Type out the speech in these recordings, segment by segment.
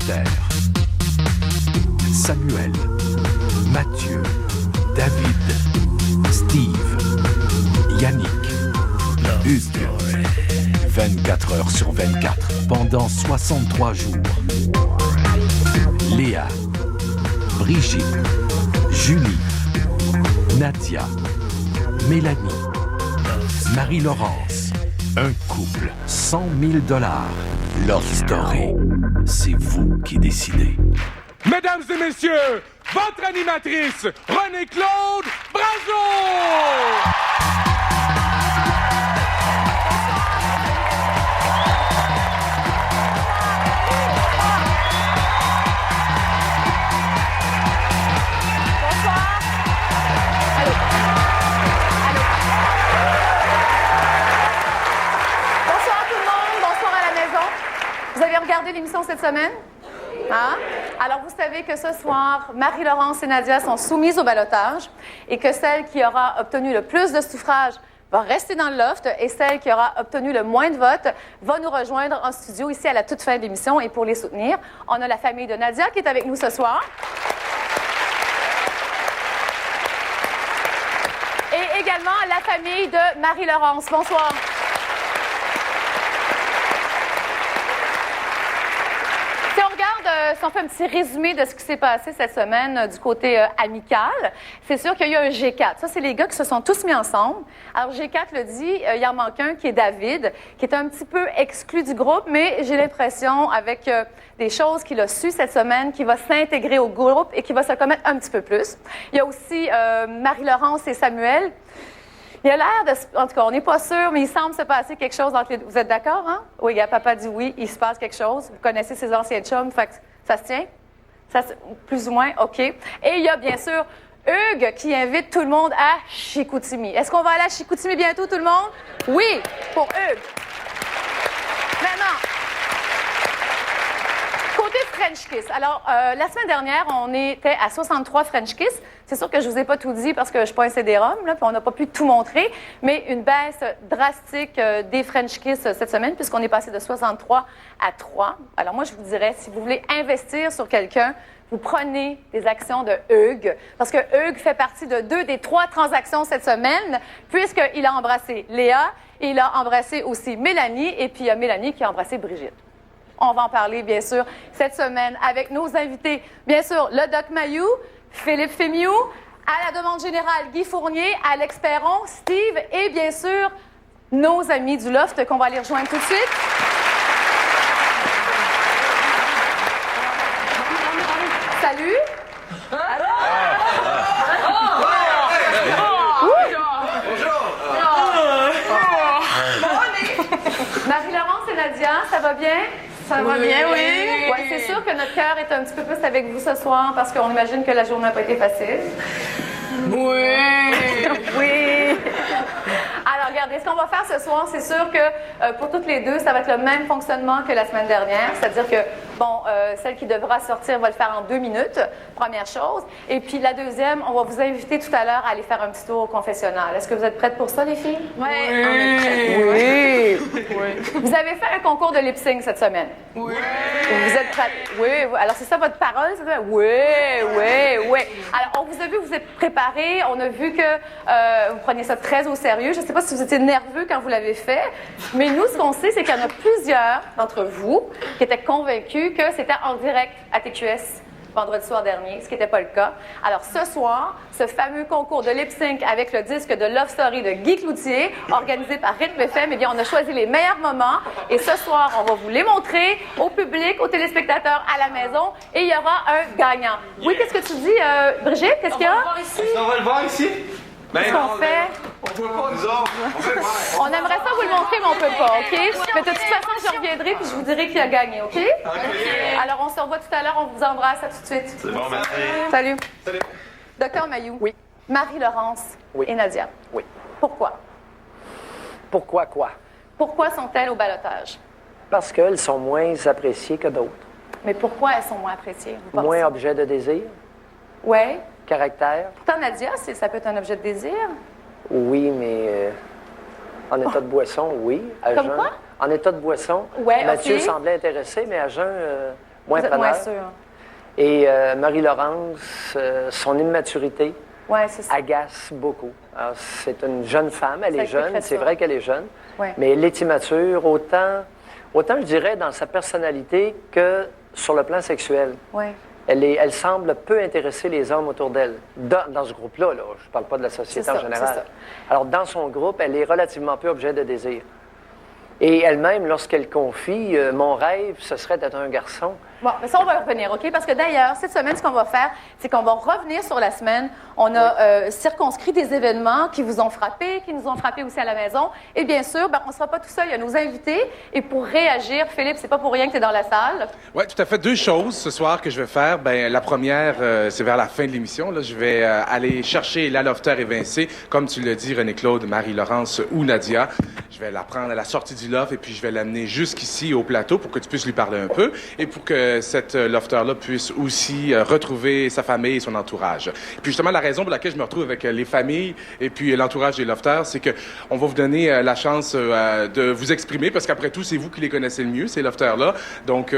Esther, Samuel, Mathieu, David, Steve, Yannick, Hugues. 24 heures sur 24, pendant 63 jours. Léa, Brigitte, Julie, Nadia, Mélanie, Marie-Laurence. Un couple, 100 000 $. Love Story. C'est vous qui décidez. Mesdames et messieurs, votre animatrice, René-Claude Brazo! Vous avez regardé l'émission cette semaine? Hein? Alors, vous savez que ce soir, Marie-Laurence et Nadia sont soumises au ballottage et que celle qui aura obtenu le plus de suffrages va rester dans le loft et celle qui aura obtenu le moins de votes va nous rejoindre en studio ici à la toute fin de l'émission. Et pour les soutenir, on a la famille de Nadia qui est avec nous ce soir. Et également la famille de Marie-Laurence. Bonsoir. Si on fait un petit résumé de ce qui s'est passé cette semaine du côté amical, c'est sûr qu'il y a eu un G4. Ça, c'est les gars qui se sont tous mis ensemble. Alors, G4 le dit, il en manque un qui est David, qui est un petit peu exclu du groupe, mais j'ai l'impression, avec des choses qu'il a sues cette semaine, qu'il va s'intégrer au groupe et qu'il va se commettre un petit peu plus. Il y a aussi Marie-Laurence et Samuel. Il a l'air de... En tout cas, on n'est pas sûr, mais il semble se passer quelque chose entre les deux. Vous êtes d'accord, hein? Oui, papa dit oui, il se passe quelque chose. Vous connaissez ses anciens chums, fait que ça se tient? Plus ou moins, OK. Et il y a bien sûr Hugues qui invite tout le monde à Chicoutimi. Est-ce qu'on va aller à Chicoutimi bientôt, tout le monde? Oui, pour Hugues. Maintenant, côté French Kiss. Alors, la semaine dernière, on était à 63 French Kiss. C'est sûr que je ne vous ai pas tout dit parce que je ne suis pas un CD-ROM, puis on n'a pas pu tout montrer, mais une baisse drastique des French Kiss cette semaine, puisqu'on est passé de 63 à 3. Alors moi, je vous dirais, si vous voulez investir sur quelqu'un, vous prenez des actions de Hugues, parce que Hugues fait partie de 2 des 3 transactions cette semaine, puisqu'il a embrassé Léa, et il a embrassé aussi Mélanie, et puis il y a Mélanie qui a embrassé Brigitte. On va en parler, bien sûr, cette semaine avec nos invités. Bien sûr, le Doc Mayou, Philippe Fémiou, à la demande générale, Guy Fournier, Alex Perron, Steve et bien sûr, nos amis du Loft qu'on va aller rejoindre tout de suite. Salut! Marie-Laurence et Nadia, ça va bien? Ça va bien, oui. Oui, c'est sûr que notre cœur est un petit peu plus avec vous ce soir parce qu'on imagine que la journée n'a pas été facile. Oui! Oui! Alors, regardez, ce qu'on va faire ce soir, c'est sûr que pour toutes les deux, ça va être le même fonctionnement que la semaine dernière. C'est-à-dire que, bon, celle qui devra sortir va le faire en 2 minutes, première chose. Et puis, la deuxième, on va vous inviter tout à l'heure à aller faire un petit tour au confessionnal. Est-ce que vous êtes prêtes pour ça, les filles? Oui! On est prêtes. Oui! Vous avez fait un concours de lip-sync cette semaine? Oui! Vous êtes prêtes? Oui. Alors, c'est ça votre parole? C'est ça? Oui. Alors, on vous a vu, vous êtes préparés. On a vu que vous preniez ça très au sérieux. Je ne sais pas si vous étiez nerveux quand vous l'avez fait, mais nous, ce qu'on sait, c'est qu'il y en a plusieurs d'entre vous qui étaient convaincus que c'était en direct à TQS vendredi soir dernier, ce qui n'était pas le cas. Alors, ce soir, ce fameux concours de lip-sync avec le disque de Love Story de Guy Cloutier, organisé par Rythme FM, eh bien, on a choisi les meilleurs moments. Et ce soir, on va vous les montrer au public, aux téléspectateurs à la maison. Et il y aura un gagnant. Oui, qu'est-ce que tu dis, Brigitte? Qu'est-ce qu'il y a? On va le voir ici? Qu'est-ce qu'on fait? On peut pas, nous autres. On peut pas. On aimerait ça vous le montrer, mais on peut pas, OK? Mais de toute façon, je reviendrai puis je vous dirai qui a gagné, OK? Alors, on se revoit tout à l'heure. On vous embrasse. À tout de suite. C'est bon, merci. Salut. Salut. Docteur Mayou. Oui. Marie-Laurence Oui. et Nadia. Oui. Pourquoi? Pourquoi quoi? Pourquoi sont-elles au ballottage? Parce qu'elles sont moins appréciées que d'autres. Mais pourquoi elles sont moins appréciées? vous pensez? Moins objet de désir, Oui. caractère. Pourtant, Nadia, ça peut être un objet de désir. Oui, mais en état de boisson, oui. À Comme jeun. quoi? En état de boisson, Ouais, Mathieu OK. semblait intéressé, mais à jeun, moins Vous êtes moins preneur. sûr. Et Marie-Laurence, son immaturité Oui, c'est ça. agace beaucoup. Alors, c'est une jeune femme, elle Ça est jeune, expliquerait c'est ça. vrai qu'elle est jeune, Ouais. mais elle est immature autant je dirais dans sa personnalité que sur le plan sexuel. Oui. Elle semble peu intéresser les hommes autour d'elle. Dans ce groupe-là, je ne parle pas de la société C'est ça, en général. c'est ça. Alors, dans son groupe, elle est relativement peu objet de désir. Et elle-même, lorsqu'elle confie, mon rêve, ce serait d'être un garçon. Bon, mais ça, on va y revenir, OK? Parce que d'ailleurs, cette semaine, ce qu'on va faire, c'est qu'on va revenir sur la semaine. On a circonscrit des événements qui vous ont frappé, qui nous ont frappé aussi à la maison. Et bien sûr, ben, on ne sera pas tout seul. Il y a nos invités. Et pour réagir, Philippe, c'est pas pour rien que tu es dans la salle. Oui, tout à fait. 2 choses ce soir que je vais faire. Ben, la première, c'est vers la fin de l'émission. Là, je vais aller chercher la lofter évincée, comme tu l'as dit, René-Claude, Marie-Laurence ou Nadia. Je vais la prendre à la sortie du loft et puis je vais l'amener jusqu'ici au plateau pour que tu puisses lui parler un peu et pour que cette lofter-là puisse aussi retrouver sa famille et son entourage. Et puis justement, la raison pour laquelle je me retrouve avec les familles et puis l'entourage des lofters, c'est que on va vous donner la chance de vous exprimer parce qu'après tout, c'est vous qui les connaissez le mieux, ces lofters-là. Donc,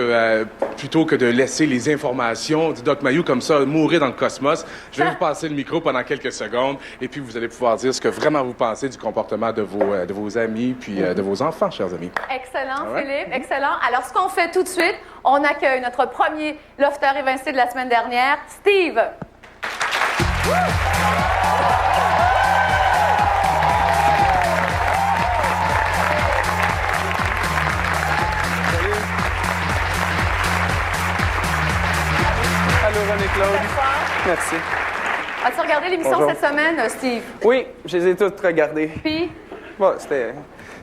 plutôt que de laisser les informations du Doc Mayou comme ça mourir dans le cosmos, je vais vous passer le micro pendant quelques secondes et puis vous allez pouvoir dire ce que vraiment vous pensez du comportement de vos amis puis de vos enfants, chers amis. Excellent, Ah ouais? Philippe, excellent. Alors, ce qu'on fait tout de suite, on accueille notre premier lofter évincé de la semaine dernière, Steve. Allô, René-Claude. Merci. As-tu regardé l'émission Bonjour. cette semaine, Steve? Oui, je les ai toutes regardées. Puis, Bon,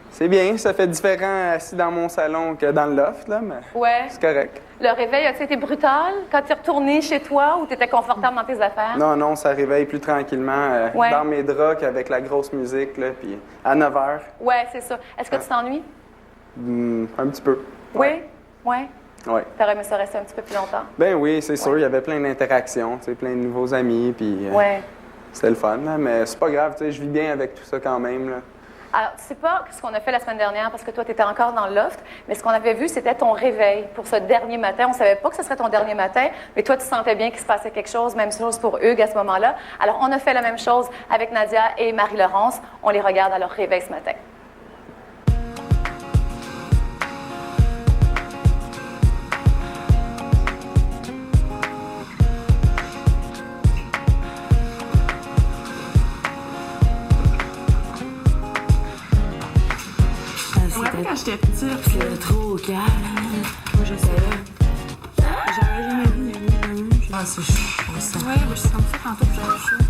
c'est bien, ça fait différent assis dans mon salon que dans le loft, là, mais ouais, c'est correct. le réveil a-t-il été brutal quand tu es retourné chez toi ou tu étais confortable dans tes affaires? Non, ça réveille plus tranquillement Ouais. dans mes draps qu'avec la grosse musique, là, puis à 9 h. Ouais, c'est ça. Est-ce que tu t'ennuies? Un petit peu. Oui? Ouais. Oui. T'aurais aimé ça rester un petit peu plus longtemps? Ben oui, c'est sûr, Ouais. il y avait plein d'interactions, tu sais, plein de nouveaux amis, puis Ouais. c'était le fun, là, mais c'est pas grave, tu sais, je vis bien avec tout ça quand même, là. Alors, tu sais pas ce qu'on a fait la semaine dernière parce que toi, tu étais encore dans le loft, mais ce qu'on avait vu, c'était ton réveil pour ce dernier matin. On savait pas que ce serait ton dernier matin, mais toi, tu sentais bien qu'il se passait quelque chose, même chose pour Hugues à ce moment-là. Alors, on a fait la même chose avec Nadia et Marie-Laurence. On les regarde à leur réveil ce matin. Quand j'étais petite, c'était trop calme. Moi, je savais. J'avais jamais vu une amie. Ah, c'est chaud, ça. Ouais, moi, je suis comme ça tantôt, puis j'avais chaud.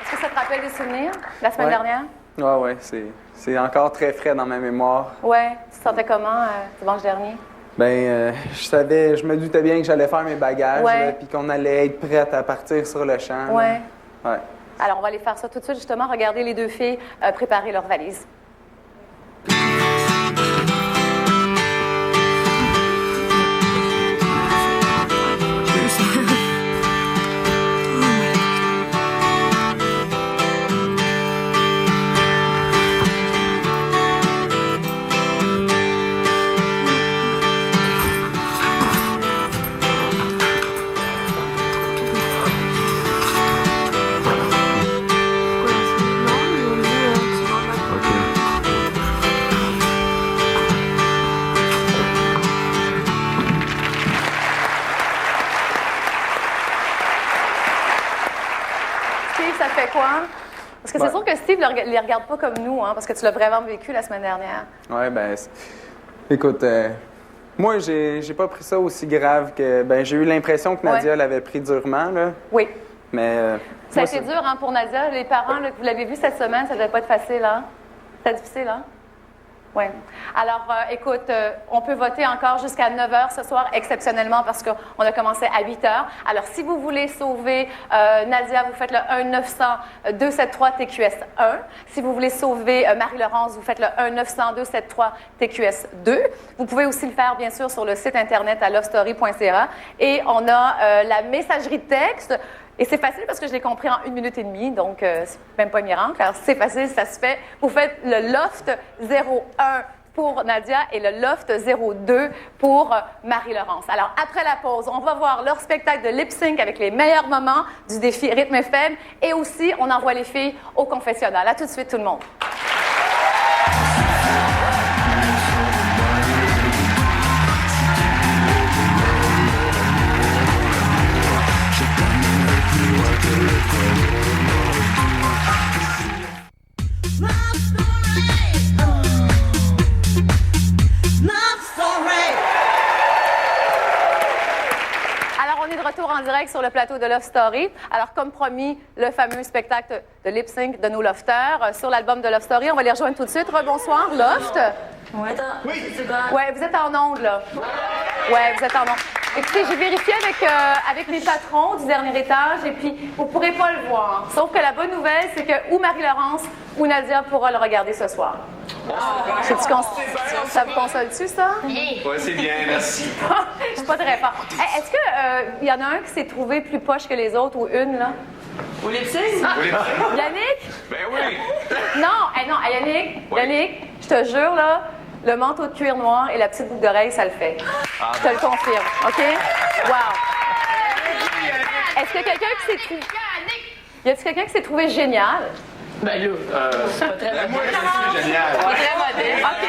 Est-ce que ça te rappelle des souvenirs la semaine Ouais. dernière? Ouais, c'est encore très frais dans ma mémoire. Ouais. Tu te sentais comment dimanche dernier? Ben, je me doutais bien que j'allais faire mes bagages, Ouais. là, puis qu'on allait être prête à partir sur le champ. là. Ouais. Ouais. Alors, on va aller faire ça tout de suite, justement. Regardez les deux filles préparer leurs valises. Steve, ça fait quoi? Parce que c'est Ouais. sûr que Steve ne les regarde pas comme nous, hein, parce que tu l'as vraiment vécu la semaine dernière. Ouais, ben, écoute, moi, j'ai pas pris ça aussi grave que. Ben, j'ai eu l'impression que Nadia Ouais. l'avait pris durement, là. Oui. Mais Ça a moi, été dur hein, pour Nadia. Les parents, là, que vous l'avez vu cette semaine, ça ne devait pas être facile. Hein? C'était difficile, hein? Oui. Alors, écoute, on peut voter encore jusqu'à 9 h ce soir, exceptionnellement, parce qu'on a commencé à 8 h. Alors, si vous voulez sauver Nadia, vous faites le 1-900-273-TQS1. Si vous voulez sauver Marie-Laurence, vous faites le 1-900-273-TQS2. Vous pouvez aussi le faire, bien sûr, sur le site Internet à lovestory.ca. Et on a la messagerie de texte. Et c'est facile parce que je l'ai compris en 1 minute et demie, donc c'est même pas un miracle. Alors, c'est facile, ça se fait. Vous faites le Loft 01 pour Nadia et le Loft 02 pour Marie-Laurence. Alors, après la pause, on va voir leur spectacle de lip-sync avec les meilleurs moments du défi Rythme FM et aussi, on envoie les filles au confessionnal. À tout de suite, tout le monde. Retour en direct sur le plateau de Love Story. Alors, comme promis, le fameux spectacle de lip-sync de nos lofters sur l'album de Love Story. On va les rejoindre tout de suite. Rebonsoir, Loft. Ouais. Oui. Ouais, vous êtes en onde, là. Ouais, vous êtes en onde. Écoutez, j'ai vérifié avec mes patrons du dernier étage et puis vous ne pourrez pas le voir. Sauf que la bonne nouvelle, c'est que ou Marie-Laurence ou Nadia pourra le regarder ce soir. Ça vous console-tu, ça? Oui, c'est bien, merci. Je suis pas très fort. Hey, est-ce qu'il y en a un qui s'est trouvé plus poche que les autres ou une, là? Au lip-sync? Yannick? Ben oui. Non, Yannick, Oui. Yannick, je te jure, là, le manteau de cuir noir et la petite boucle d'oreille, ça le fait. Je te le confirme, OK? Wow! Est-ce qu'il y a quelqu'un qui s'est trouvé... Y a-t-il quelqu'un qui s'est trouvé génial? Ben là, c'est pas très Moi, c'est génial. Pas très modeste. OK.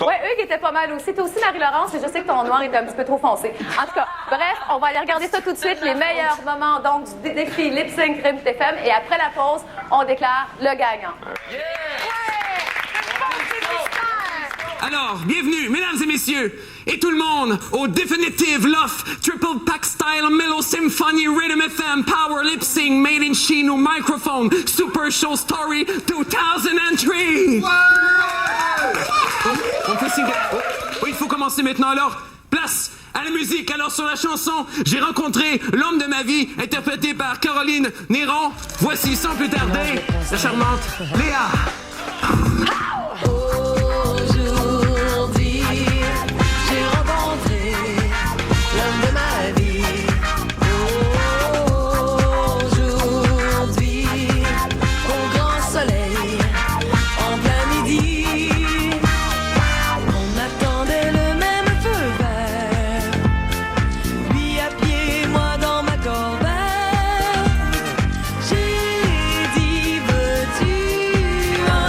Oui, Hugues était pas mal aussi. Toi aussi, Marie-Laurence, mais je sais que ton noir était un petit peu trop foncé. En tout cas, bref, on va aller regarder ça tout de suite. Les meilleurs moments donc du défi Lip Sync Rythme FM. Et après la pause, on déclare le gagnant. Alors, bienvenue, mesdames et messieurs, et tout le monde, au Definitive Love Triple Pack Style Mellow Symphony Rhythm FM Power Lip Sync Made in Chino Microphone Super Show Story 2003. On fait signe. Oui, il faut commencer maintenant. Alors, place à la musique. Alors, sur la chanson, j'ai rencontré l'homme de ma vie, interprété par Caroline Néron. Voici, sans plus tarder, la charmante Léa. Aujourd'hui, j'ai rencontré l'homme de ma vie. Aujourd'hui, au grand soleil, en plein midi, on attendait le même feu vert. Lui à pied, moi dans ma corvette. J'ai dit, veux-tu un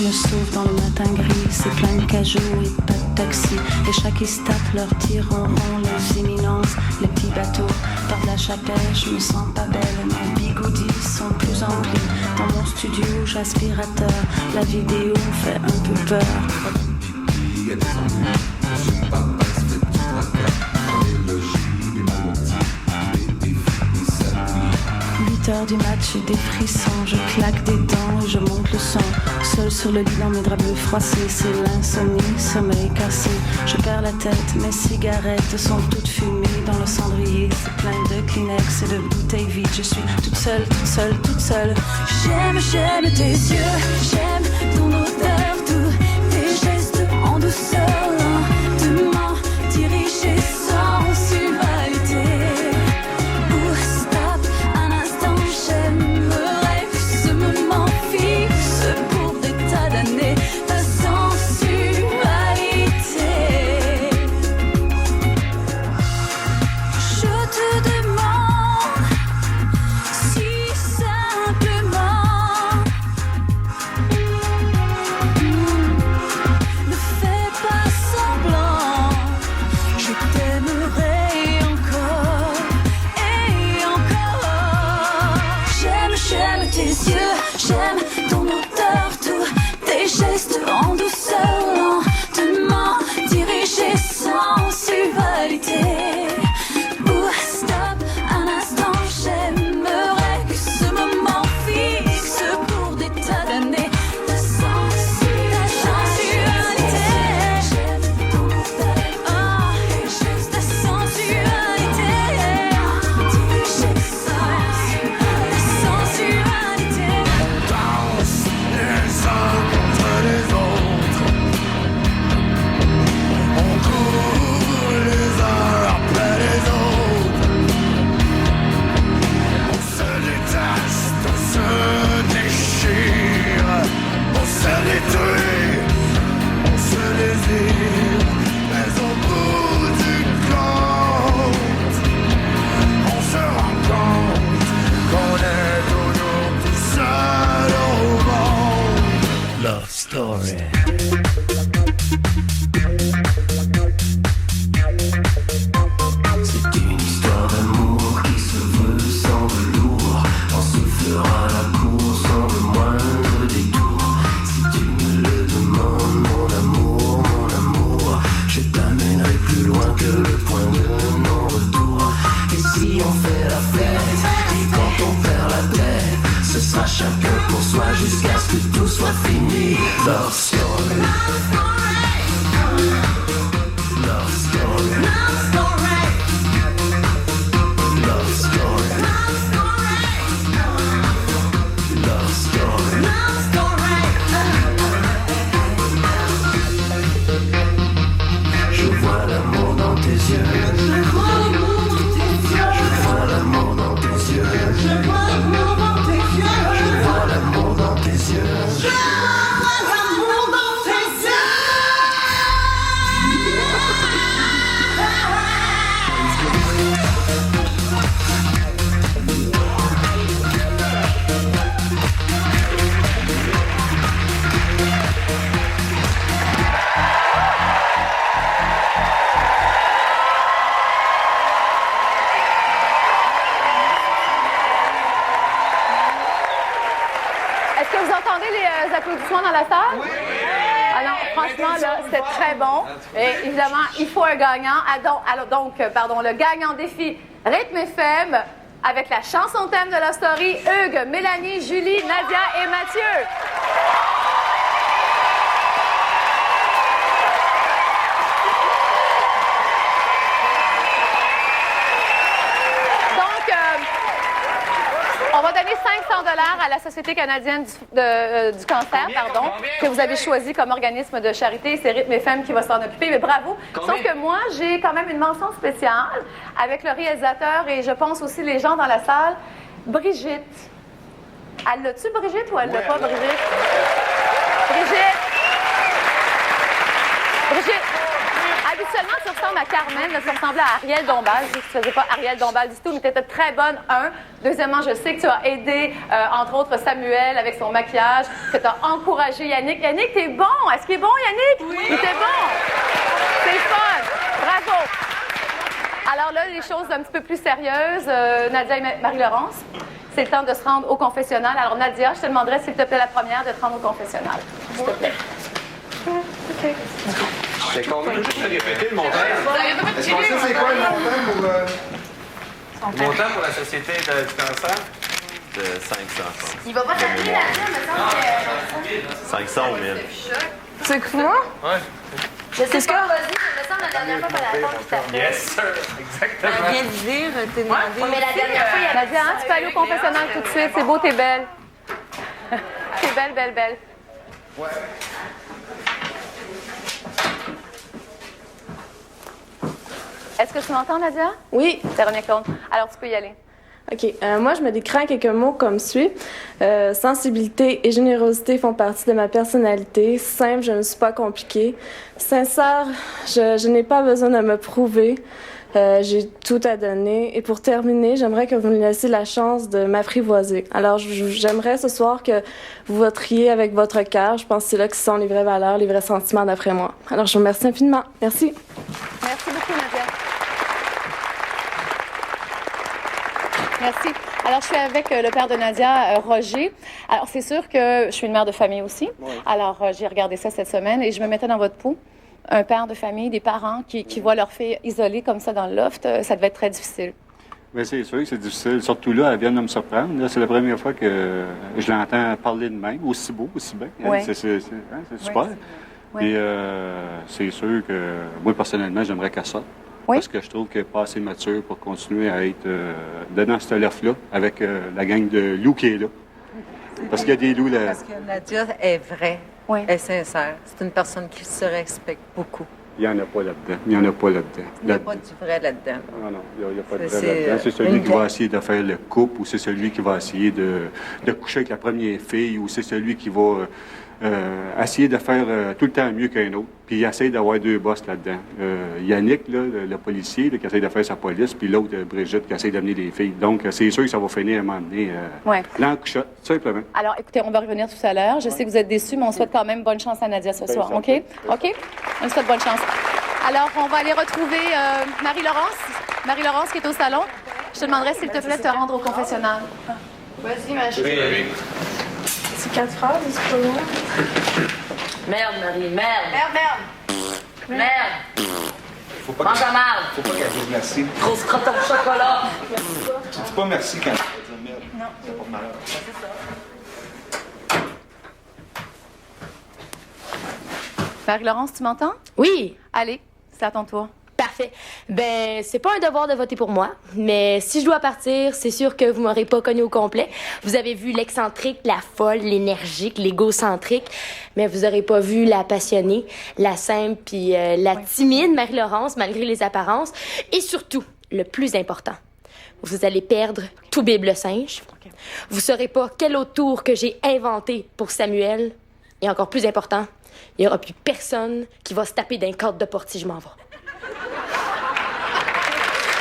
me sauve dans le matin gris. C'est plein de cajoux et pas de taxi. Et chaque estate leur tire en rond les imminences, les petits bateaux. Par la chapelle, je me sens pas belle. Mes bigoudis sont plus emplis. Dans mon studio, j'aspirateur. La vidéo fait un peu peur. Il y a des ennuis, j'ai pas se fait du tracas. Dans les logis, des maladies, des filles, des saluts. 8 heures du match, j'ai des frissons. Je claque des dents et je monte le son. Seul sur le lit dans mes draps bleus froissés. C'est l'insomnie, sommeil cassé. Je perds la tête, mes cigarettes sont toutes fumées dans le cendrier. C'est plein de Kleenex et de bouteilles vides. Je suis toute seule, toute seule, toute seule. J'aime tes yeux, j'aime ton odeur, tous tes gestes en douceur. Lentement dirigé sans subtilité. Stop un instant, j'aimerais que ce moment fixe pour des tas d'années. Ta sensualité. Je te demande si simplement ne fais pas semblant. Je t'aimerai encore et encore. J'aime tes yeux, j'aime ton odeur, tous tes gestes en douceur, lentement dirigés sans subtilité. Stop un instant, j'aimerais que ce moment fixe pour des tas d'années. Ta sensualité. J'aime ton odeur, ta sensualité. Dirigée sans ta sensualité. Danse les uns contre les autres. On court les uns après les autres. On se déteste, on se déchire. On se détruit, on se désire. Mais au bout du compte, on se rend compte qu'on est toujours tout seul au monde. Love Story. C'est une histoire d'amour qui se veut sans velours. On se fera la cour sans le moindre détour. Si tu me le demandes, mon amour, je t'amènerai plus loin que le point de non-retour. Et si on fait la fête, et quand on perd la tête, ce sera chacun pour soi jusqu'à ce que tout soit fini. Love Story. Love Story. Love Story. Love Story. Love Story. Love Story. Je vois l'amour dans tes yeux. Je vois l'amour dans tes yeux. Je vois l'amour dans tes yeux. Je vois l'amour dans tes yeux. Je vois l'amour dans tes yeux. Je vois l'amour dans tes yeux. Est-ce que vous entendez les applaudissements dans la salle? Oui! Ah non, franchement, là, c'était très bon. Et évidemment, il faut un gagnant. Alors, le gagnant défi Rythme FM avec la chanson thème de la story, Hugues, Mélanie, Julie, Nadia et Mathieu. On va donner 500 $ à la Société canadienne du cancer, que vous avez choisi comme organisme de charité. C'est Rythme FM qui va s'en occuper, mais bravo. Sauf que moi, j'ai quand même une mention spéciale avec le réalisateur et je pense aussi les gens dans la salle. Brigitte. Elle l'a-tu, Brigitte, ou elle l'a pas, Brigitte? Brigitte! Brigitte! habituellement, tu ressembles à Carmen, là, tu ressemblais à Ariel Dombal. Je dis que tu ne faisais pas Ariel Dombal du tout, mais tu étais très bonne, un. Deuxièmement, je sais que tu as aidé, entre autres, Samuel avec son maquillage, que tu as encouragé Yannick. Yannick, t'es bon! Est-ce qu'il est bon, Yannick? Oui! Il était bon! C'est fun! Bravo! Alors là, les choses un petit peu plus sérieuses, Nadia et Marie-Laurence, c'est le temps de se rendre au confessionnal. Alors, Nadia, je te demanderais, s'il te plaît, la première, de te rendre au confessionnal. S'il te plaît. OK. C'est combien? Juste te répéter le montant. Est-ce qu'on sait c'est quoi le montant pour... Le montant pour la Société du cancer? De 500. Il va pas t'appeler là-dessus, me semble que... 500 ou 1000. C'est quoi? Ouais. Je sais pas, vas-y, me semble la dernière fois, t'as la qui t'appelle. Yes, sir. Exactement. Elle vient de dire, t'es demandé. Oui, mais la dernière fois, il y a dit, hein, tu peux aller au confessionnal tout de suite, c'est beau, t'es belle. T'es belle, belle, belle. Ouais. Est-ce que tu m'entends, Nadia? Oui. Véronique Claude. Alors, tu peux y aller. OK. Moi, je me décris en quelques mots comme suit. Sensibilité et générosité font partie de ma personnalité. Simple, je ne suis pas compliquée. Sincère, je n'ai pas besoin de me prouver. J'ai tout à donner. Et pour terminer, j'aimerais que vous me laissiez la chance de m'apprivoiser. Alors, j'aimerais ce soir que vous voteriez avec votre cœur. Je pense que c'est là que sont les vraies valeurs, les vrais sentiments d'après moi. Alors, je vous remercie infiniment. Merci. Merci beaucoup, Nadia. Merci. Alors, je suis avec le père de Nadia, Roger. Alors, c'est sûr que je suis une mère de famille aussi. Oui. Alors, j'ai regardé ça cette semaine et je me mettais dans votre peau. Un père de famille, des parents qui voient leur fille isolée comme ça dans le loft, ça devait être très difficile. Bien, c'est sûr que c'est difficile. Surtout là, elle vient de me surprendre. Là, c'est la première fois que je l'entends parler de même, aussi beau, aussi bien. Oui. C'est super. Oui. Et c'est sûr que moi, personnellement, j'aimerais qu'elle sorte. Oui. Parce que je trouve qu'elle n'est pas assez mature pour continuer à être dans ce loft-là avec la gang de loups qui est là. Parce qu'il y a des loups là. Parce que Nadia est vraie, oui. Elle est sincère. C'est une personne qui se respecte beaucoup. Il n'y en a pas là-dedans. Il n'y en a pas là-dedans. Il n'y a pas du vrai là-dedans. Non, il n'y a pas de vrai là-dedans. C'est celui qui va essayer de faire le couple ou c'est celui qui va essayer de coucher avec la première fille ou c'est celui qui va essayer de faire tout le temps mieux qu'un autre. Puis il essaie d'avoir deux boss là-dedans. Yannick, là, le policier, là, qui essaie de faire sa police, puis l'autre, Brigitte, qui essaie d'amener des filles. Donc, c'est sûr que ça va finir à un moment donné l'encuchotte, tout simplement. Alors, écoutez, on va revenir tout à l'heure. Je sais que vous êtes déçus, mais on souhaite quand même bonne chance à Nadia ce soir, OK? OK? On lui souhaite bonne chance. Alors, on va aller retrouver Marie-Laurence. Marie-Laurence qui est au salon. Je te demanderais, s'il te plaît, de te rendre au confessionnal. Vas-y, ma chérie. Oui. C'est 4 phrases, c'est pas loin. Merde, Marie, merde. Merde. Faut pas Mange à marde. Faut pas qu'elle dise merci. Grosse crotte au chocolat. Tu dis pas merci quand tu vas dire merde. Non. Ça porte malheur. Marie-Laurence, tu m'entends? Oui. Allez, c'est à ton tour. Parfait. Ben, c'est pas un devoir de voter pour moi, mais si je dois partir, c'est sûr que vous m'aurez pas connue au complet. Vous avez vu l'excentrique, la folle, l'énergique, l'égocentrique, mais vous aurez pas vu la passionnée, la simple puis la timide Marie-Laurence, malgré les apparences. Et surtout, le plus important, vous allez perdre tout Bible singe. Okay. Vous saurez pas quel autre tour que j'ai inventé pour Samuel. Et encore plus important, il y aura plus personne qui va se taper d'un cadre de porte si je m'en vais.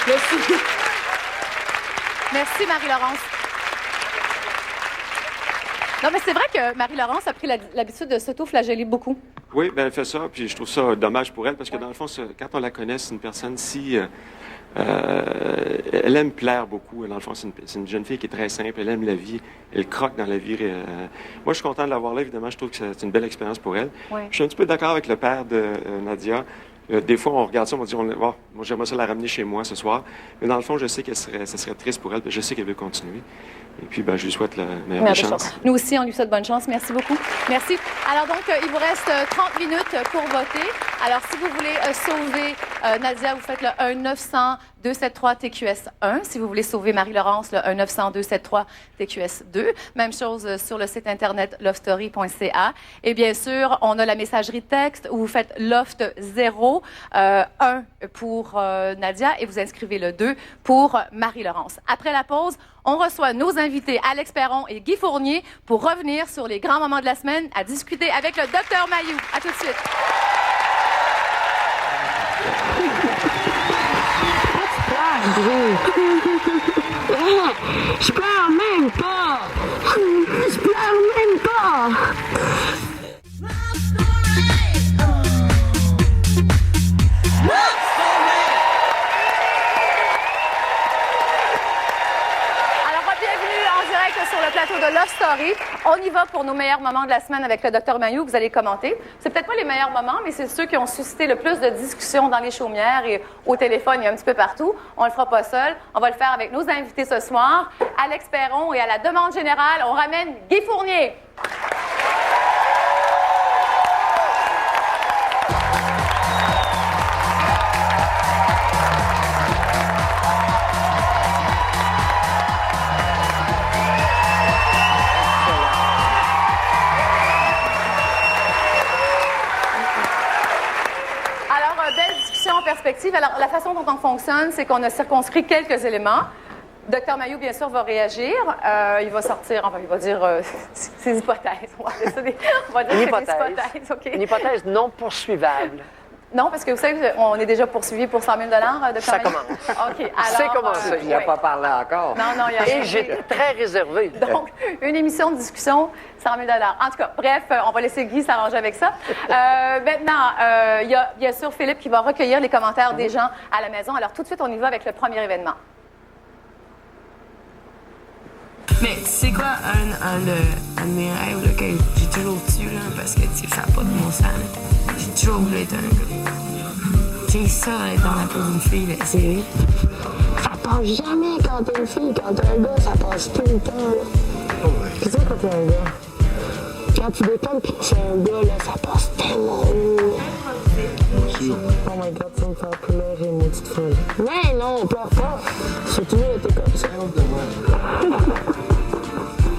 Merci. Merci, Marie-Laurence. Non, mais c'est vrai que Marie-Laurence a pris l'habitude de s'auto-flageller beaucoup. Oui, bien, elle fait ça, puis je trouve ça dommage pour elle, parce que dans le fond, quand on la connaît, c'est une personne si... elle aime plaire beaucoup. Dans le fond, c'est une jeune fille qui est très simple. Elle aime la vie. Elle croque dans la vie. Moi, je suis content de l'avoir là. Évidemment, je trouve que c'est une belle expérience pour elle. Oui. Je suis un petit peu d'accord avec le père de Nadia. Des fois, on regarde ça, on va dire, moi, j'aimerais ça la ramener chez moi ce soir. Mais dans le fond, je sais que ça serait triste pour elle. Je sais qu'elle veut continuer. Et puis, je lui souhaite la meilleure chance. Nous aussi, on lui souhaite bonne chance. Merci beaucoup. Merci. Alors donc, il vous reste 30 minutes pour voter. Alors, si vous voulez sauver Nadia, vous faites le 1-900-273-TQS1. Si vous voulez sauver Marie-Laurence, le 1-900-273-TQS2. Même chose sur le site Internet lovestory.ca. Et bien sûr, on a la messagerie texte où vous faites Loft 0, 1 pour Nadia et vous inscrivez le 2 pour Marie-Laurence. Après la pause, on reçoit nos invités Alex Perron et Guy Fournier pour revenir sur les grands moments de la semaine à discuter avec le Dr Mayou. À tout de suite. Je pleure même pas! Je pleure même pas! Sur le plateau de Love Story. On y va pour nos meilleurs moments de la semaine avec le Dr Mayou que vous allez commenter. C'est peut-être pas les meilleurs moments, mais c'est ceux qui ont suscité le plus de discussions dans les chaumières et au téléphone et un petit peu partout. On le fera pas seul. On va le faire avec nos invités ce soir. Alex Perron et à la demande générale, on ramène Guy Fournier. En perspective. Alors, la façon dont on fonctionne, c'est qu'on a circonscrit quelques éléments. Dr Mayou, bien sûr, va réagir. Il va sortir, enfin, il va dire ses hypothèses. On va dire ça on va dire une des hypothèse. hypothèses. Okay. Une hypothèse non poursuivable. Non, parce que vous savez, on est déjà poursuivi pour 100 000 Dr Mayou. Ça commence. OK. Alors, C'est commencé. Il n'a pas parlé encore. Non, il y a Et j'étais très réservé. Donc, une émission de discussion, 100 000 En tout cas, bref, on va laisser Guy s'arranger avec ça. Maintenant, il y a bien sûr Philippe qui va recueillir les commentaires des gens à la maison. Alors, tout de suite, on y va avec le premier événement. Mais tu sais quoi, un de mes rêves là, que j'ai toujours tué, là, parce que tu sais, ça n'a pas de bon sens. Là. J'ai toujours voulu être un gars. J'ai ça, être dans la peau d'une fille, là, c'est vrai. Ça passe jamais quand t'es une fille, quand t'es un gars, ça passe tout le temps. Là. Tu sais, quand t'es un gars, quand tu déconnes pis que c'est un gars, là, ça passe tellement mieux. Oh my god, ça me fait pleurer, mon petite folle. Mais non, pleure pas. J'ai toujours été comme ça.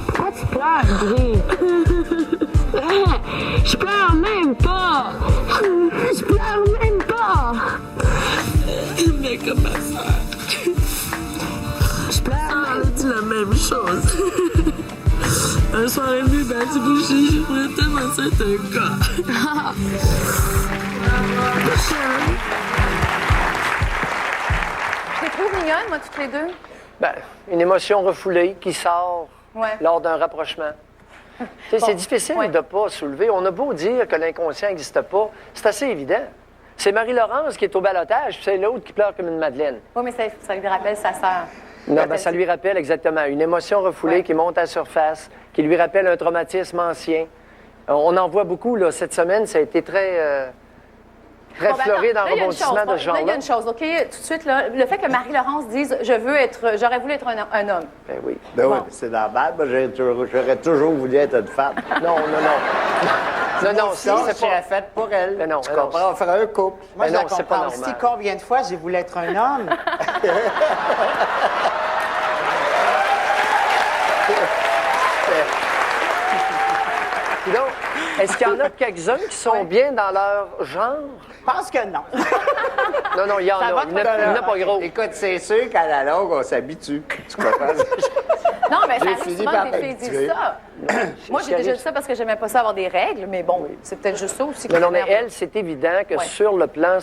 Pourquoi tu pleures, Gris? Je pleure même pas. Je pleure même pas. Mais comment ça? Je pleure. On a dit la même chose. Un soir et demi, ben, tu bouges, je voulais tellement être un gars. Je les trouve mignonnes, moi, toutes les deux. Ben, une émotion refoulée qui sort lors d'un rapprochement. C'est difficile de ne pas soulever. On a beau dire que l'inconscient n'existe pas, c'est assez évident. C'est Marie-Laurence qui est au balotage, puis c'est l'autre qui pleure comme une madeleine. Oui, mais ça lui rappelle sa sœur. Non, ben, ça lui rappelle exactement une émotion refoulée qui monte à la surface, qui lui rappelle un traumatisme ancien. On en voit beaucoup, là. Cette semaine, ça a été très fleuré dans le rebondissement de ce genre-là. Il y a une chose, OK? Tout de suite, là, le fait que Marie-Laurence dise « j'aurais voulu être un homme ». Ben oui. Ben oui, c'est normal. J'aurais toujours voulu être une femme. Non. Non, c'est fait pour elle. Mais non, tu comprends? On ferait un couple. Moi, mais je non, la c'est pas comprends normal. aussi. Combien de fois j'ai voulu être un homme? Donc, est-ce qu'il y en a quelques-uns qui sont bien dans leur genre? Je pense que non. Non, il y en a. Il n'y en a pas gros. Écoute, c'est sûr qu'à la longue, on s'habitue. Tu comprends? Non, mais ça J'ai arrive fini souvent par que des filles m'habituer. disent ça. Moi, j'ai déjà dit ça parce que j'aimais pas ça avoir des règles, mais bon, c'est peut-être juste ça aussi. Non, mais elle, c'est évident que sur le plan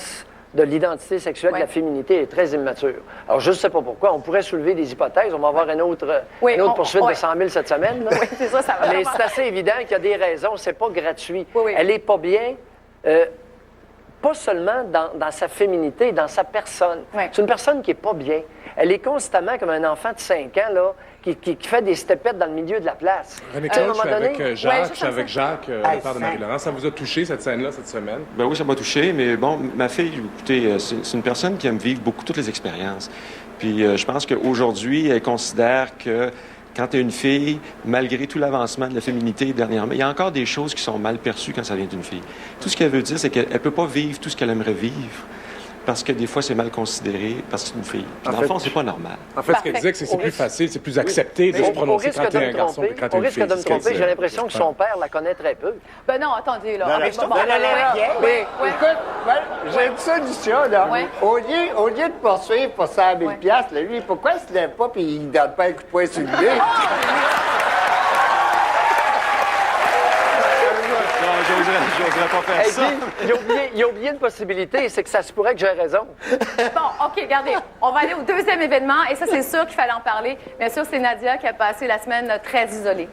de l'identité sexuelle, de la féminité, elle est très immature. Alors, je ne sais pas pourquoi. On pourrait soulever des hypothèses. On va avoir une autre poursuite de 100 000 cette semaine. Là. Oui, c'est ça va. Mais c'est assez évident qu'il y a des raisons. C'est pas gratuit. Oui. Elle n'est pas bien, pas seulement dans sa féminité, dans sa personne. C'est une personne qui n'est pas bien. Elle est constamment comme un enfant de 5 ans, là, qui fait des stepettes dans le milieu de la place. René Claude, je suis avec Jacques, le père de Marie-Laurence. Ça vous a touché, cette scène-là, cette semaine? Ben oui, ça m'a touché, mais bon, ma fille, écoutez, c'est une personne qui aime vivre beaucoup toutes les expériences. Puis je pense qu'aujourd'hui, elle considère que quand tu es une fille, malgré tout l'avancement de la féminité dernièrement, il y a encore des choses qui sont mal perçues quand ça vient d'une fille. Tout ce qu'elle veut dire, c'est qu'elle ne peut pas vivre tout ce qu'elle aimerait vivre. Parce que des fois, c'est mal considéré parce que c'est une fille. Puis dans le fond, c'est pas normal. En fait, ce qu'elle disait, c'est plus facile, c'est plus accepté de se prononcer quand t'es un garçon que quand t'es Au une fille. risque de me tromper, j'ai l'impression que son père la connaît très peu. Ben non, attendez, là. Écoute, j'ai une solution, là. Au lieu de poursuivre pour 100 000 $, lui, pourquoi il se lève pas et il ne donne pas un coup de poing sur le nez? n'oserais pas faire Hey, ça. Guy, il a oublié une possibilité, c'est que ça se pourrait que j'ai raison. Bon, OK, regardez. On va aller au deuxième événement, et ça, c'est sûr qu'il fallait en parler. Bien sûr, c'est Nadia qui a passé la semaine très isolée.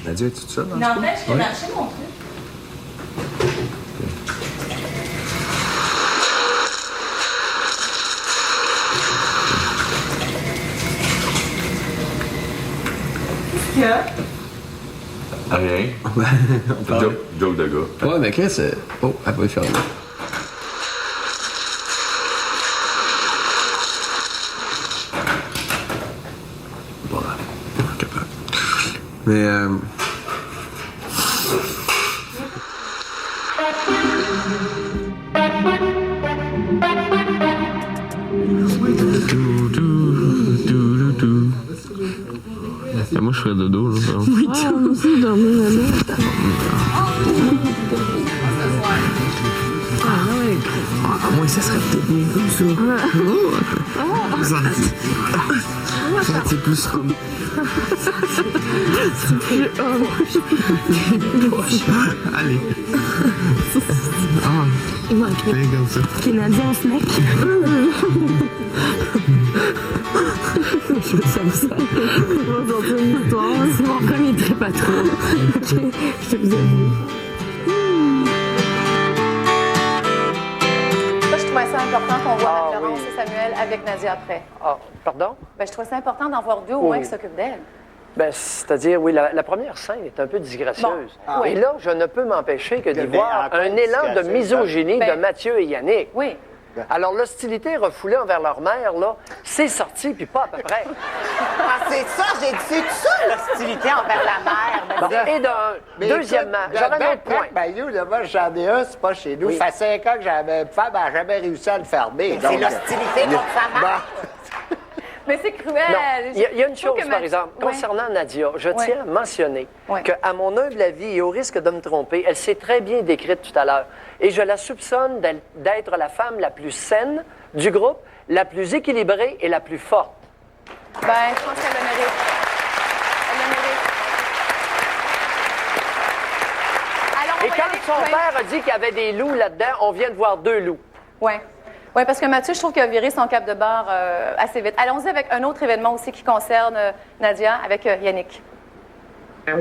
Nadia, es-tu toute seule? N'empêche que marcher mon truc. Qu'est-ce qu'il y a? Rien. Joke de gars. Ouais, mais Chris, oh, elle va le faire là. Bon, capable. Mais, Moi, je ferais dodo, là. Oui, tu vas aussi dormir là. Moi, ça serait peut-être mieux comme ça. Ça, c'est plus comme... C'est plus Allez. Il manque comme ça. Canadien snack. Je me sens ça. On va sortir une histoire. C'est mon premier trip à trop. Ok, je te vous avoue. Ça, je trouvais ça important qu'on voit Laurence et Samuel avec Nadia après. Ah, pardon? Ben, je trouvais ça important d'en voir deux au moins qui s'occupent d'elle. Ben, c'est-à-dire, oui, la première scène est un peu disgracieuse. Bon, oui. Et là, je ne peux m'empêcher que d'y voir un élan de misogynie de Mathieu et Yannick. Oui. Alors, l'hostilité refoulée envers leur mère, là, c'est sorti, puis pas à peu près. Ah, c'est ça, j'ai dit, c'est ça, l'hostilité envers la mère. Bon, et deuxièmement, j'avais un autre point. Bayou, là, moi, j'en ai un, c'est pas chez nous. Oui. Ça fait 5 ans que j'avais une femme, elle n'a jamais réussi à le fermer. C'est l'hostilité contre sa mère. Mais c'est cruel. Non, il y a une chose, par exemple, concernant Nadia, je tiens à mentionner qu'à mon humble avis et au risque de me tromper, elle s'est très bien décrite tout à l'heure. Et je la soupçonne d'être la femme la plus saine du groupe, la plus équilibrée et la plus forte. Ben, je pense qu'elle le mérite. Elle le mérite. Alors, Et quand son père a dit qu'il y avait des loups là-dedans, on vient de voir 2 loups. Oui. Oui, parce que Mathieu, je trouve qu'il a viré son cap de barre assez vite. Allons-y avec un autre événement aussi qui concerne Nadia, avec Yannick. On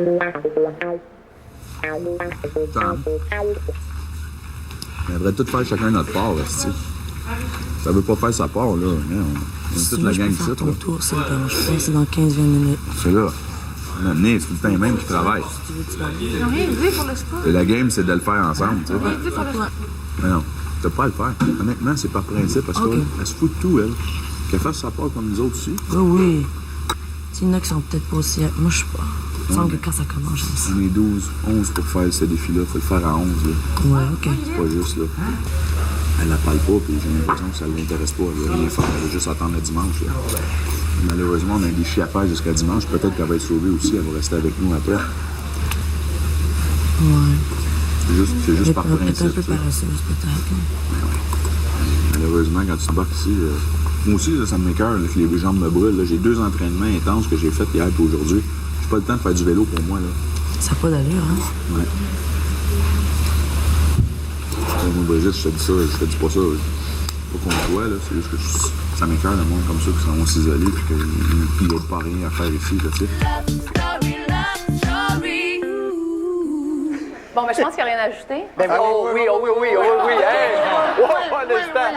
devrait tout faire chacun notre part, là, tu sais. Ça veut pas faire sa part, là. On est toute la gang ici, ton tour, ça me dérange pas, c'est dans 15-20 minutes. C'est là. On a amené, c'est tout le temps les mêmes qui travaillent. Ils n'ont rien dit pour le sport. Et la game, c'est de le faire ensemble, tu sais. Rien dit pour le sport. Mais non, t'as pas à le faire. Honnêtement, c'est par principe, parce qu'elle se fout de tout, elle. Qu'elle fasse sa part comme nous autres aussi. Oui. Il y en a qui sont peut-être pas aussi... Moi, je sais pas. Il me semble que quand ça commence, j'aime ça. On est 12, 11 pour faire ce défi-là. Faut le faire à 11, là. Ouais, OK. C'est pas juste, là. Elle la parle pas, puis j'ai l'impression que ça l'intéresse pas. Elle veut rien faire, elle veut juste attendre le dimanche, là. Malheureusement, on a un défi à faire jusqu'à dimanche. Peut-être qu'elle va être sauvée aussi, elle va rester avec nous après. Ouais. C'est juste par peut-être principe. un peu paresseuse, peut-être. Malheureusement, quand tu t'embarques ici, moi aussi, là, ça m'écoeure, que les jambes me brûlent. Là. J'ai 2 entraînements intenses que j'ai faits hier et aujourd'hui. J'ai pas le temps de faire du vélo pour moi, là. Ça n'a pas d'allure, hein? Ouais. Moi, Brigitte, je te dis ça, je te dis pas ça. Pas qu'on le voit, là. C'est juste que ça m'écoeure, le monde comme ça, qui vont s'isoler, puis qu'il n'y a pas rien à faire ici, là, tu sais. Bon, mais je pense qu'il n'y a rien à ajouter. Ben oui. Hey! Oh, un instant.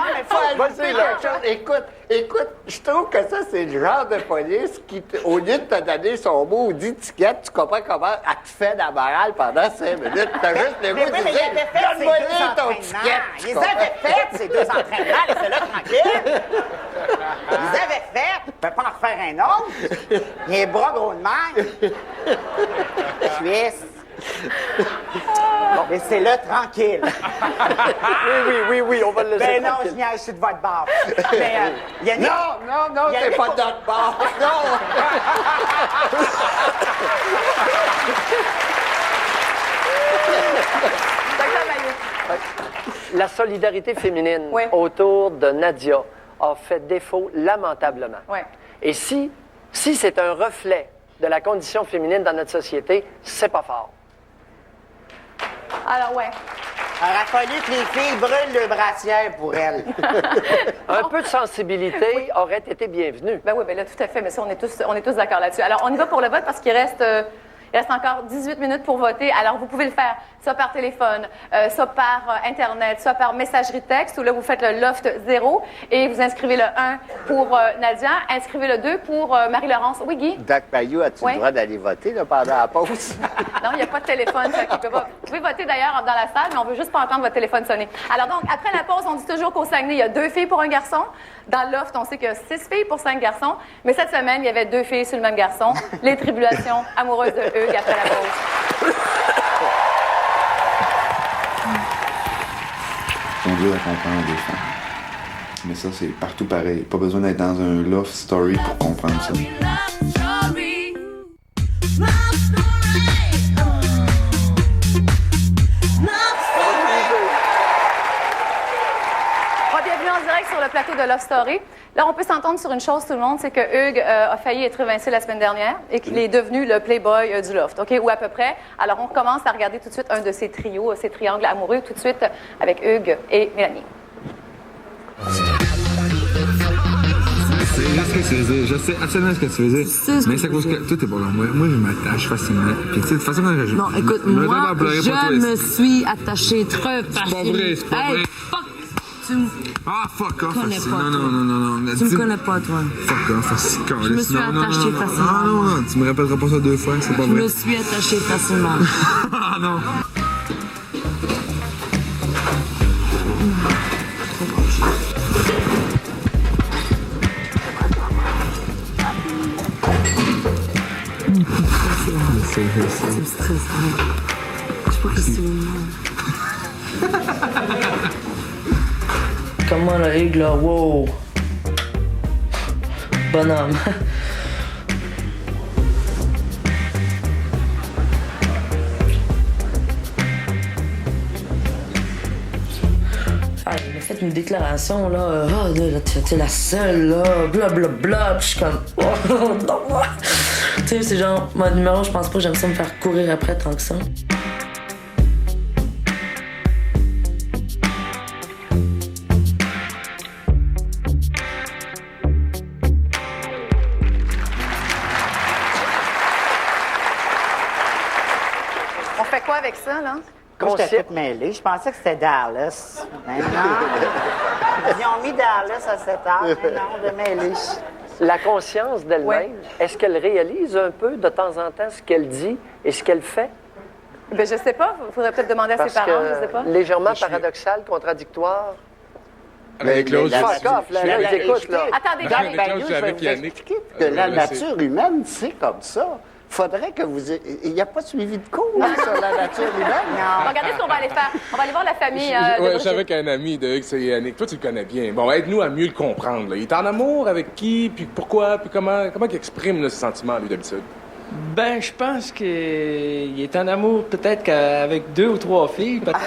Vas-y, là. Écoute, je trouve que ça, c'est le genre de police qui, au lieu de te donner son mot dit ticket, tu comprends comment elle te fait la morale pendant 5 minutes. T'as juste le goût de dire, donne-moi ton ticket. Ils les avaient fait, ces 2 entraînements, laissez-le tranquille. Ils les avaient fait, tu peux pas en refaire un autre. Il a les bras gros de même. Suisse. Bon, laissez-le tranquille. Oui, on va le laisser Ben non, tranquille. je niaise, je suis de votre bord. Mais, Yannick... Non, t'es pas de notre bord. Non! La solidarité féminine autour de Nadia a fait défaut lamentablement. Ouais. Et si c'est un reflet de la condition féminine dans notre société, c'est pas fort. Alors, ouais. Il aurait fallu que les filles brûlent le brassière pour elles. Un peu de sensibilité aurait été bienvenu. Ben oui, ben là, tout à fait, mais ça, on est tous d'accord là-dessus. Alors, on y va pour le vote parce qu'il reste encore 18 minutes pour voter. Alors, vous pouvez le faire soit par téléphone, soit par Internet, soit par messagerie texte, où là, vous faites le Loft 0 et vous inscrivez le 1 pour Nadia, inscrivez le 2 pour Marie-Laurence. Oui, Guy? Doc Mayou, as-tu le droit d'aller voter là, pendant la pause? Non, il n'y a pas de téléphone. Ça, peut pas. Vous pouvez voter d'ailleurs dans la salle, mais on veut juste pas entendre votre téléphone sonner. Alors donc, après la pause, on dit toujours qu'au Saguenay, il y a 2 filles pour un garçon. Dans le Loft, on sait qu'il y a 6 filles pour 5 garçons. Mais cette semaine, il y avait 2 filles sur le même garçon. Les tribulations amoureuses de Hugues après la pause. Ils sont durs à comprendre, les femmes. Mais ça, c'est partout pareil. Pas besoin d'être dans un love story pour comprendre ça. Bienvenue en direct sur le plateau de Love Story. Là, on peut s'entendre sur une chose, tout le monde, c'est que Hugues a failli être évincé la semaine dernière et qu'il est devenu le playboy du Loft, OK? Ou à peu près. Alors, on commence à regarder tout de suite un de ces trios, ces triangles amoureux, tout de suite avec Hugues et Mélanie. Je sais ce que tu veux dire, je sais absolument ce que tu veux dire. Mais c'est à cause que toi, t'es pas dans moi. Moi, je m'attache facilement. Puis, tu sais, de toute façon, quand je. Non, écoute, moi, je me suis attachée très facilement. C'est pas vrai, c'est pas vrai. Ah, fuck off. Non. Tu me connais pas, toi. Fuck off, c'est con. Je me suis attachée facilement. Non, tu me répéteras pas ça 2 fois, c'est pas vrai. Je me suis attachée facilement. Ah, non. Ça me stresse. Je sais pas que c'est Comment là, Hugues, là? Wow! Bonhomme. Ah, il m'a fait une déclaration, là. Ah, là, t'es la seule, là. Blablabla. Puis je suis comme. Oh, non! Tu sais, c'est genre, mon numéro, je pense pas que j'aime ça me faire courir après tant que ça. On fait quoi avec ça, là? Moi, j'étais toute mêlée. Je pensais que c'était Dallas. Mais non. Ils ont mis Dallas à 7 heures, mais non, de mêlée. La conscience d'elle-même, est-ce qu'elle réalise un peu de temps en temps ce qu'elle dit et ce qu'elle fait? Ben, je sais pas. Il faudrait peut-être demander à ses parents, je sais pas. Légèrement paradoxal, contradictoire. Avec Claude, fuck off, là, ils écoutent, là. Attendez, je vais vous expliquer que la nature humaine, c'est comme ça. Faudrait que vous... Il n'y a pas suivi de cours sur la nature humaine. Non. Regardez ce qu'on va aller faire. On va aller voir la famille je savais qu'un ami de Hugues, c'est Yannick. Toi, tu le connais bien. Bon, aide-nous à mieux le comprendre. Là. Il est en amour avec qui, puis pourquoi, puis comment il exprime là, ses sentiments, lui, d'habitude? Ben, je pense qu'il est en amour peut-être qu'avec 2 ou 3 filles, peut-être.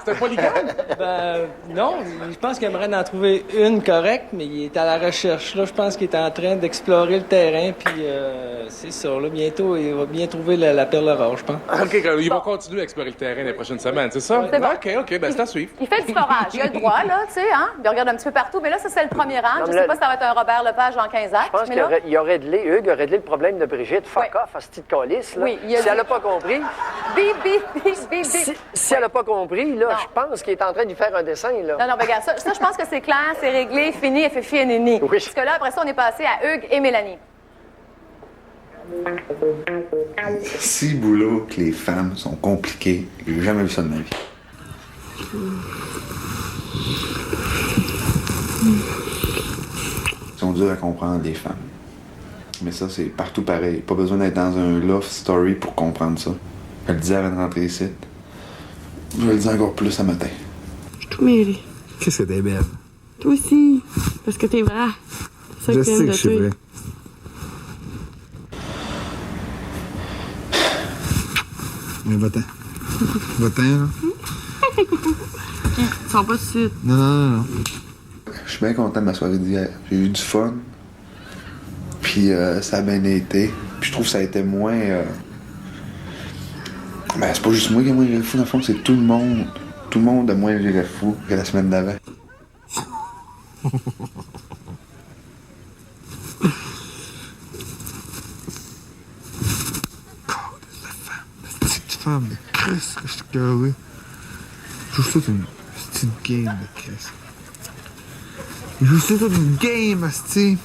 C'est un polygame? Ben, non. Je pense qu'il aimerait en trouver une correcte, mais il est à la recherche. Là, je pense qu'il est en train d'explorer le terrain, puis c'est ça. Là, bientôt, il va bien trouver la perle rare, je pense. OK, ils vont continuer à explorer le terrain les prochaines semaines, c'est ça? C'est bon. OK, ben c'est à suivre. Il fait du forage. Il a le droit, là, tu sais, hein? Il regarde un petit peu partout. Mais là, ça, c'est le premier rang. Je sais pas si ça va être un Robert Lepage en 15 actes. Je pense qu'il aurait réglé, Hugues a réglé le problème de Brigitte. Fuck off, à ce petit calice, là. Oui, si elle n'a pas compris... Si elle n'a pas compris, là, je pense qu'il est en train de lui faire un dessin, là. Non, regarde, ça, je pense que c'est clair, c'est réglé, fini, FFI et Nini. Oui. Parce que là, après ça, on est passé à Hugues et Mélanie. Si boulot que les femmes sont compliquées, j'ai jamais vu ça de ma vie. Ils sont durs à comprendre, les femmes. Mais ça, c'est partout pareil. Pas besoin d'être dans un love story pour comprendre ça. Je le disais avant de rentrer ici. Je vais le dire encore plus ce matin. Je suis tout mêlée. Qu'est-ce que t'es belle? Toi aussi. Parce que t'es vrai. C'est ça Je que sais j'aime que de je suis toi. vrai. Mais va-t'en. Va-t'en, là. Ils sont pas de suite. Non. Je suis bien content de ma soirée d'hier. J'ai eu du fun. Puis ça a bien été. Puis je trouve que ça a été moins... Ben, c'est pas juste moi qui ai moins viré fou, dans le fond, c'est tout le monde. Tout le monde a moins viré fou que la semaine d'avant. Petite femme de Chris que je suis carré. Je joue ça une petite game de Chris. Je joue ça une game, asti.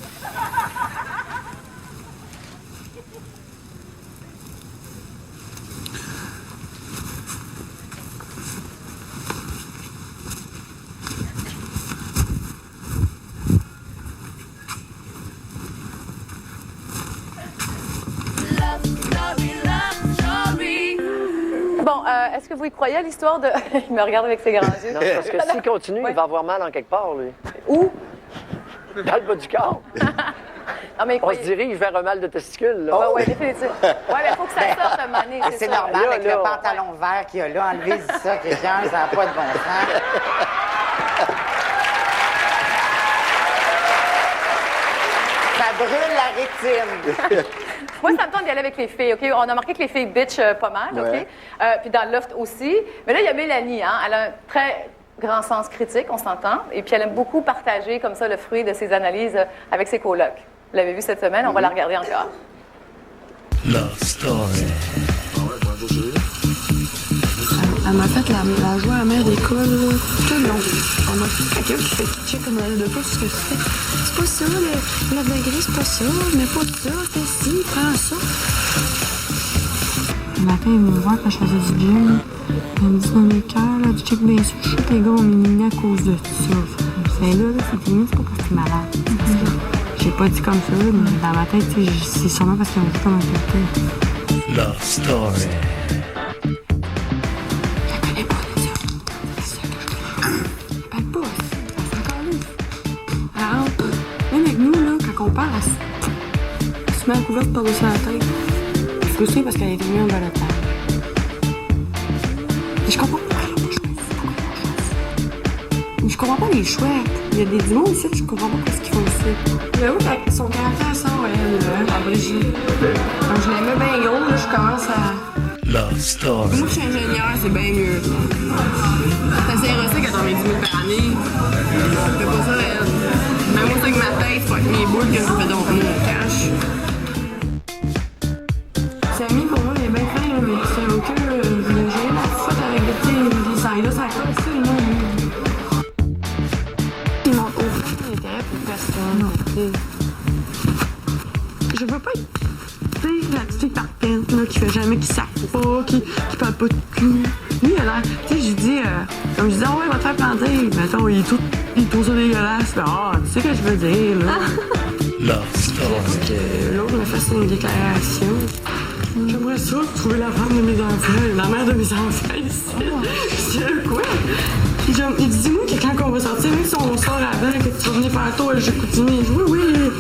Est-ce que vous y croyez à l'histoire de... Il me regarde avec ses grands yeux. Non, parce que s'il continue, il va avoir mal en quelque part, lui. Où? Dans le bas du corps. Non, mais on se dirige vers un mal de testicules, là. Oui, définitivement. Oui, mais il faut que ça sorte un moment donné, c'est normal, là, avec le pantalon vert qu'il y a là. Enlevez ça, Christian, ça n'a pas de bon sens. Ça brûle la rétine. Moi, ça me tente d'y aller avec les filles, OK? On a remarqué que les filles bitch pas mal, OK? Puis dans le loft aussi. Mais là, il y a Mélanie, hein? Elle a un très grand sens critique, on s'entend. Et puis elle aime beaucoup partager comme ça le fruit de ses analyses avec ses colocs. Vous l'avez vu cette semaine, on va la regarder encore. Love Story. Elle m'a fait la joie amère d'école tout le long. Elle m'a fait quelqu'un qui fait check comme elle de pas ce que c'est. C'est pas ça, le 9 degrés, c'est pas ça, mais pas ça, fais ci, prends ça. Le matin, elle me voir quand je faisais du gym. Elle me dit dans mes cœurs, là, tu check bien sûr, je sais que les gars ont mis à cause de ça. C'est là, c'est fini, c'est pas parce que t'es malade. J'ai pas dit comme ça, mais dans ma tête, c'est sûrement parce qu'ils ont dit comment c'était. Love Story. Même avec nous, là, quand on part, elle se met la couverte par-dessus la tête. Je suis frustrée parce qu'elle est venue en balotage. Mais je comprends pas pourquoi je comprends pas les choix. Il y a des monde ici, je comprends pas ce qu'ils font ici. J'avoue que son caractère sort, elle, à Brigitte. Quand je l'aimais bien gros, là, je commence à... Love Story. Moi, je suis ingénieur, c'est bien mieux. T'as assez rusé quand on met 10 000 par année. Fais pas ça, elle. Même moi, avec ma tête, faut avec mes boules que je fais donc mon cash. Samy, pour moi, il est bien fin, là, mais c'est ok, j'ai la faute avec des sangs. Là, ça colle, ça, non. Il montre aucun intérêt pour personne. Je veux pas être, tu sais, la petite fille parfaite, là, qui fait jamais, qui sac pas, qui parle pas de cul. Lui, il a l'air, tu sais, je dis, comme je dis, oh, ouais, il va te faire planter. Mais attends, il trouve ça dégueulasse. Ah, tu sais ce que je veux dire, là. Love Story. Que l'autre me fasse une déclaration. J'aimerais ça trouver la femme de mes enfants, la mère de mes enfants ici. Je dis, quoi? Il dit, dis-moi que quand on va sortir, même si on sort avant, que tu vas venir faire toi, je continue. Oui.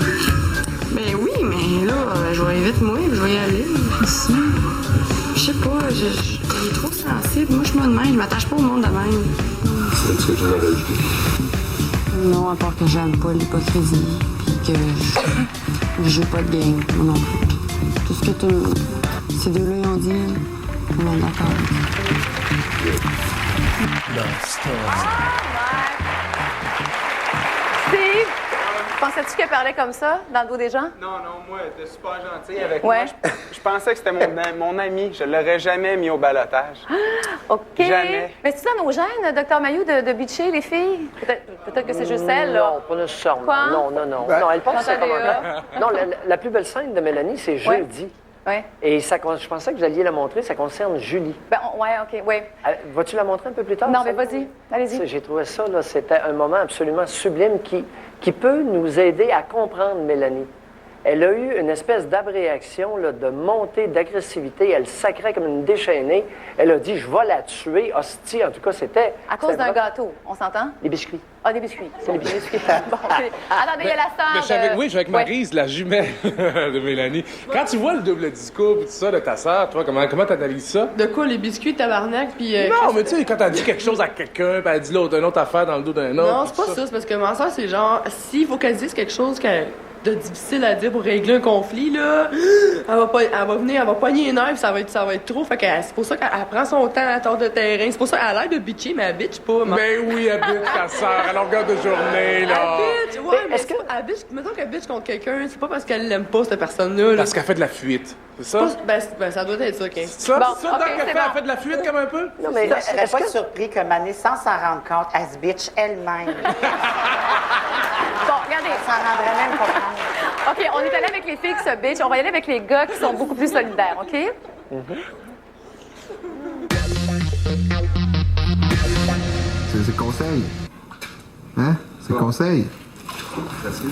Ben oui, mais là, je vais vite moi, je vais y aller. Ici. Je sais pas, il est trop sensible. Moi, je suis moi de même, je m'attache pas au monde de même. C'est ce que tu as rajouté? Non, à part que j'aime pas l'hypocrisie, puis que je joue pas de game, moi non plus. Tout ce que ces deux-là ont dit, on est d'accord. Love Story. Steve, pensais-tu qu'elle parlait comme ça, dans le dos des gens? Non, moi, elle était super gentille avec moi. Je pensais que c'était mon ami. Je l'aurais jamais mis au balotage. OK. Jamais. Mais c'est ça nos gènes, Dr Mayou, de bitcher les filles? Peut-être que c'est juste elle, là. Non, pas nécessairement. Quoi? Non. Non, elle pense que c'est comme un... Non, la plus belle scène de Mélanie, c'est jeudi. Oui. Et ça, je pensais que vous alliez la montrer, ça concerne Julie. Oui. Vas-tu la montrer un peu plus tard? Non, mais vas-y, allez-y. J'ai trouvé ça, là, c'était un moment absolument sublime qui peut nous aider à comprendre Mélanie. Elle a eu une espèce d'abréaction, là, de montée d'agressivité. Elle sacrait comme une déchaînée. Elle a dit, je vais la tuer. Hostie, en tout cas, c'était... À cause d'un gâteau, on s'entend? Des biscuits. Ah, des biscuits. C'est des biscuits. Bon, okay. Attendez, il y a la sœur. Mais je suis avec Maryse, la jumelle de Mélanie. Quand tu vois le double discours et tout ça de ta sœur, toi, comment t'analyses ça? De quoi, les biscuits, tabarnak, puis... non, mais tu sais, quand t'as dit quelque chose à quelqu'un, puis elle dit une autre affaire dans le dos d'un autre... Non, c'est pas ça. C'est parce que ma sœur, c'est genre, s'il faut qu'elle dise quelque chose de difficile à dire pour régler un conflit, là, elle va venir, elle va pogner les nerfs, ça va être trop. Fait que c'est pour ça qu'elle prend son temps à tort de terrain. C'est pour ça qu'elle a l'air de bitcher, mais elle bitch pas. Mais oui, elle bitch ta sœur à longueur de journée, là. Elle bitch, ouais, mais elle bitch, mettons qu'elle bitch contre quelqu'un, c'est pas parce qu'elle l'aime pas, cette personne-là. Parce qu'elle fait de la fuite, c'est ça? Ben, ça doit être ça, OK. Ça, bon, ça okay, qu'elle fait de la fuite comme un peu? Non, mais je serais pas surpris que Mané, sans s'en rendre compte, elle se bitch elle-même. Bon, regardez. Ça rendrait même pas compte. OK, on est allé avec les filles qui se bitch. On va y aller avec les gars qui sont beaucoup plus solidaires, OK? C'est conseil. Hein? C'est conseil. Facile.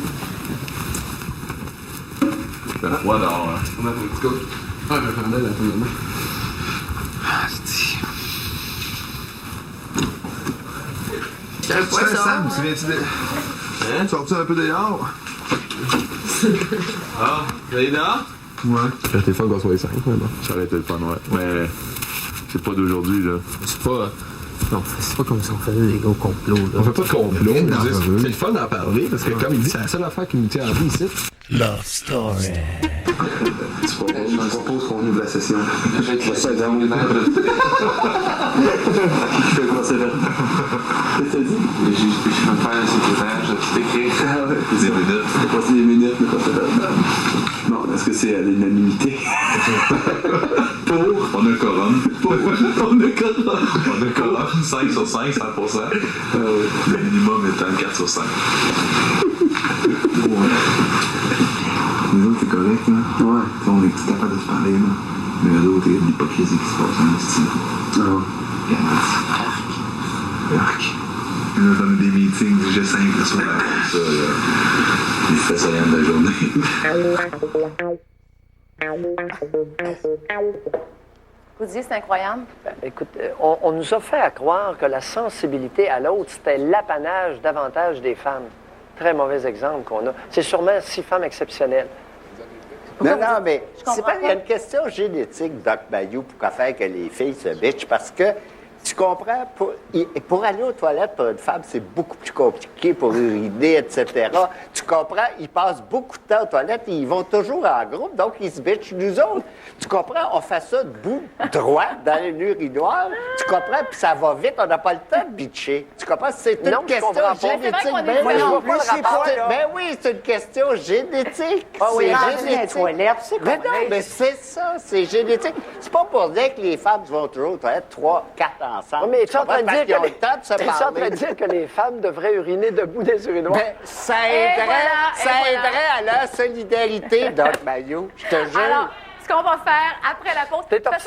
C'est froid dehors, hein? On a un petit coup. Ah, je prendrais la fin de main. Ah, c'est... Quel poisson! Sam, tu viens-tu de... Hein? Sors-tu un peu dehors? Ah, vous allez dehors? Ouais. Ça aurait été fun qu'on soit les 5, mais bon. Ça aurait été le fun, ouais. Mais c'est pas d'aujourd'hui, là. C'est pas... Non, c'est pas comme si on faisait des gros complots, là. On fait pas de complots, c'est le fun d'en parler, parce que comme il dit, c'est la seule affaire qui nous tient en vie ici. Love Story. Je propose qu'on ouvre la session. Je vais te laisser dans le maître. Je fais quoi, c'est là? Qu'est-ce que t'as dit? Je vais me faire un secrétaire, je vais t'écrire. Des minutes. C'est passé des minutes, mais pas fait là. Non, est-ce que c'est à l'unanimité? Pour? On a quorum. Pour? On a quorum. On a quorum. 5 sur 5, 100%. Le minimum étant 4 sur 5. Les autres, c'est correct, là. Ouais. On est capable de se parler, là. Mais l'autre, il y a de l'hypocrisie qui se passe en style. Ah. Arc. Là, on a des meetings du G5 le soir. Ça, il fait ça rien de la journée. Vous disiez, c'est incroyable? Écoute, on nous a fait à croire que la sensibilité à l'autre, c'était l'apanage davantage des femmes. Très mauvais exemple qu'on a. C'est sûrement 6 femmes exceptionnelles. Non, mais c'est pas qu'il y a une question génétique, Doc Mayou, pour faire que les filles se bitchent, parce que, tu comprends, pour aller aux toilettes pour une femme, c'est beaucoup plus compliqué pour uriner, etc. Tu comprends, ils passent beaucoup de temps aux toilettes et ils vont toujours en groupe, donc ils se bitchent. Nous autres, tu comprends, on fait ça debout, droit, dans une urinoir. Tu comprends, puis ça va vite, on n'a pas le temps de bitcher. Tu comprends, c'est une question génétique. Ben oui, c'est une question génétique. Ah oui, c'est génétique. Mais non, mais c'est ça, c'est génétique. C'est pas pour dire que les femmes vont toujours aux toilettes 3, 4 ans. Ensemble. Mais tu es en train de dire qu'ils ont le temps de se parler. Tu es en train de dire que les femmes devraient uriner debout des urinoirs? Ben, ça aiderait à la solidarité, Doc Mayou, je te jure. Alors, ce qu'on va faire après la pause... C'est parce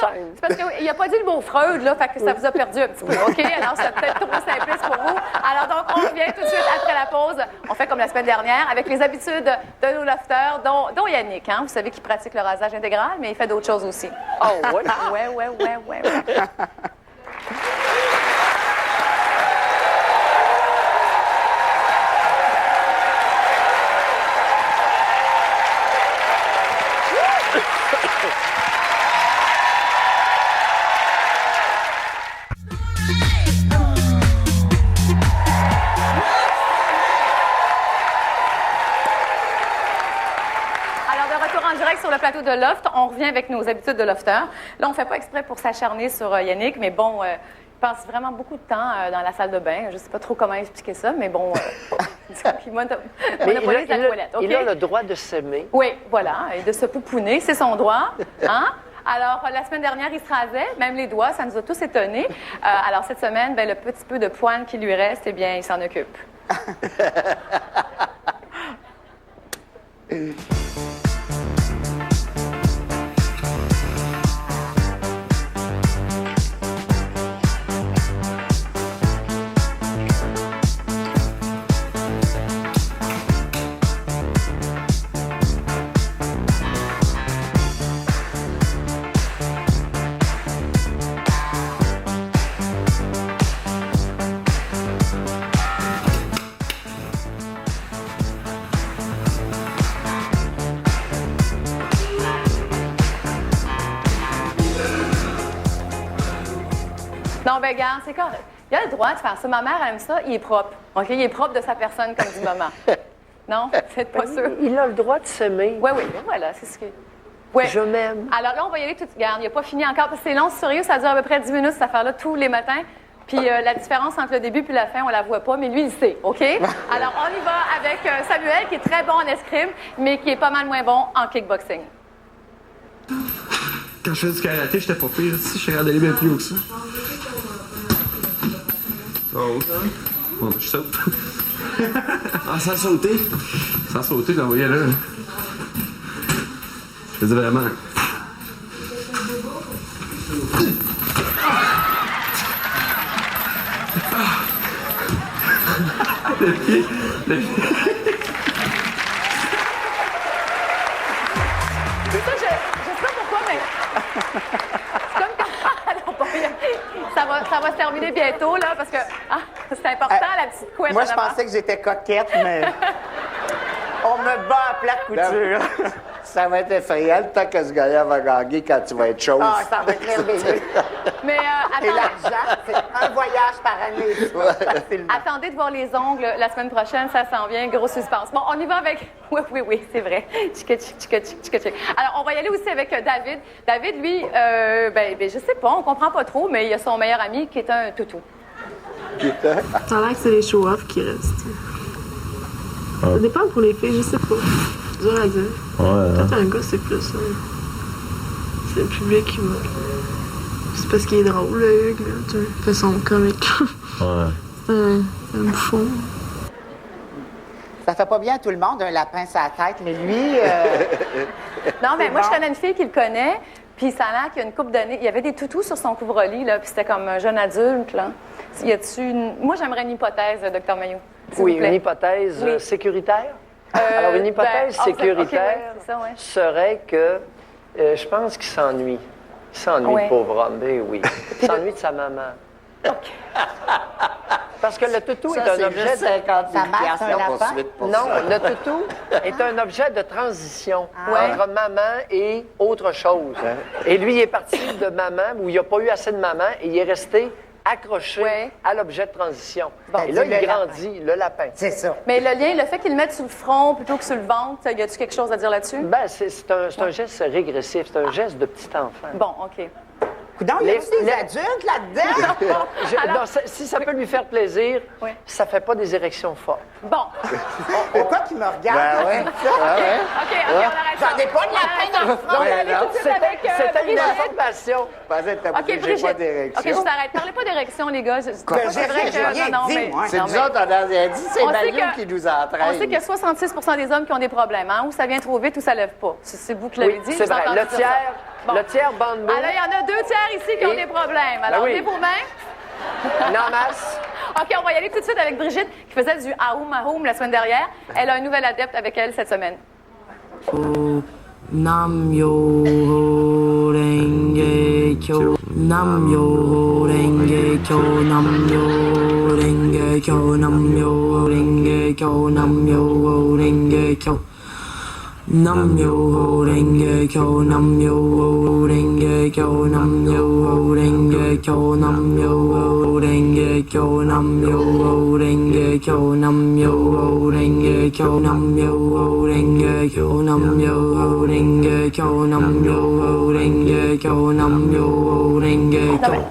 qu'il n'a pas dit le mot Freud, là, fait que ça vous a perdu un petit peu, OK? Alors, c'est peut-être trop simpliste pour vous. Alors, donc, on revient tout de suite après la pause. On fait comme la semaine dernière, avec les habitudes de nos lofters, dont Yannick, hein? Vous savez qu'il pratique le rasage intégral, mais il fait d'autres choses aussi. Oh, ouais? Ouais. Sur le plateau de Loft, on revient avec nos habitudes de lofter. Là, on ne fait pas exprès pour s'acharner sur Yannick, mais bon, il passe vraiment beaucoup de temps dans la salle de bain. Je ne sais pas trop comment expliquer ça, mais bon, il monopolise la toilette. Okay? Il a le droit de s'aimer. Oui, voilà, et de se pouponner, c'est son droit. Hein? Alors, la semaine dernière, il se rasait, même les doigts, ça nous a tous étonnés. Alors, cette semaine, le petit peu de poils qui lui reste, eh bien, il s'en occupe. ben garde, c'est correct. Il a le droit de faire ça. Ma mère aime ça, il est propre. OK? Il est propre de sa personne, comme dit maman. Non? C'est pas sûr. Il a le droit de s'aimer. Oui, ben voilà, c'est ce que... Ouais. Je m'aime. Alors là, on va y aller tout de suite. Regarde, il n'a pas fini encore, parce que c'est long, c'est sérieux, ça dure à peu près 10 minutes, cette affaire-là, tous les matins. Puis la différence entre le début et la fin, on la voit pas, mais lui, il sait, OK? Alors, on y va avec Samuel, qui est très bon en escrime, mais qui est pas mal moins bon en kickboxing. Quand je faisais du karaté, j'étais pas pire. Si je suis regardé bien plus haut que ça. Oh. Bon, je saute. Ah, sans sauter? Sans sauter, j'en voyais là. Je faisais vraiment... Le pied. C'est ça, je sais pas pourquoi, mais c'est comme que... ça va se terminer bientôt, là, parce que c'est important, la petite couette. Moi, je pensais que j'étais coquette, mais on me bat à plat couture. Ça va être effrayant le temps que ce gars-là va gagner quand tu vas être chose. Ah, ça va être merveilleux. Mais et l'argent, c'est un voyage par année. Attendez de voir les ongles la semaine prochaine, ça s'en vient, gros suspense. Bon, on y va avec... Oui, c'est vrai. Alors, on va y aller aussi avec David. David, lui, je sais pas, on comprend pas trop, mais il a son meilleur ami qui est un toutou. Ça a l'air que c'est les show-off qui restent. Ça dépend pour les filles, je sais pas. C'est dur à dire. Peut-être un gars, c'est plus ça. C'est le public qui va. C'est parce qu'il est drôle, le Hugues, là. Tu fais son comique. Ouais. C'est un bouffon. Ça fait pas bien à tout le monde, un lapin sur la tête, mais lui... Non, mais moi, je connais une fille qui le connaît, puis ça a l'air qu'il y a une couple d'années... Il y avait des toutous sur son couvre-lit, là, puis c'était comme un jeune adulte, là. Y a-tu une... Moi, j'aimerais une hypothèse, Dr. Maillot. Oui, une hypothèse sécuritaire? Alors, une hypothèse sécuritaire serait que je pense qu'il s'ennuie. Il s'ennuie, le pauvre homme, oui. Il s'ennuie de sa maman. Parce que le toutou est un objet de... 50 000 pour non, le toutou est un objet de transition entre maman et autre chose. Et lui, il est parti de maman, où il n'y a pas eu assez de maman, et il est resté accroché à l'objet de transition. Bon, et là, il grandit, le lapin. C'est ça. Mais le lien, le fait qu'il le mette sur le front plutôt que sur le ventre, y a-tu quelque chose à dire là-dessus? Ben, c'est un geste régressif, c'est un geste de petit enfant. Bon, OK. Coudonc, il y a aussi des adultes là-dedans? Non, si ça peut lui faire plaisir, ça fait pas des érections fortes. Bon. Pourquoi qu'il me regarde? Ben ouais. OK, on arrête ça. J'en ai pas de lapin dans le front. On va aller tout de suite avec C'était une Brigitte. information. OK, j'ai pas d'érection. OK, je t'arrête. Parlez pas d'érection, les gars. C'est vrai que... C'est nous autres, on a dit, c'est Mario qui nous entraîne. On sait qu'il y a 66 des hommes qui ont des problèmes, hein? Ou ça vient trop vite ou ça lève pas. C'est vous qui l'avez dit. C'est vrai. Le tiers bande mou. Alors, il y en a 2 tiers ici qui ont des problèmes. Alors, levez vos mains. En masse. OK, on va y aller tout de suite avec Brigitte, qui faisait du Aoum Aoum la semaine dernière. Elle a un nouvel adepte avec elle cette semaine. Nam yo renge kyo, nam yo renge kyo, nam yo renge kyo, nam yo renge kyo, nam yo renge kyo. Nam yo renge kyo, nam yo renge kyo, nam yo renge kyo, nam yo renge kyo, nam yo renge kyo, nam yo renge kyo, nam yo renge kyo, nam yo renge kyo, nam yo renge kyo, nam yo renge kyo.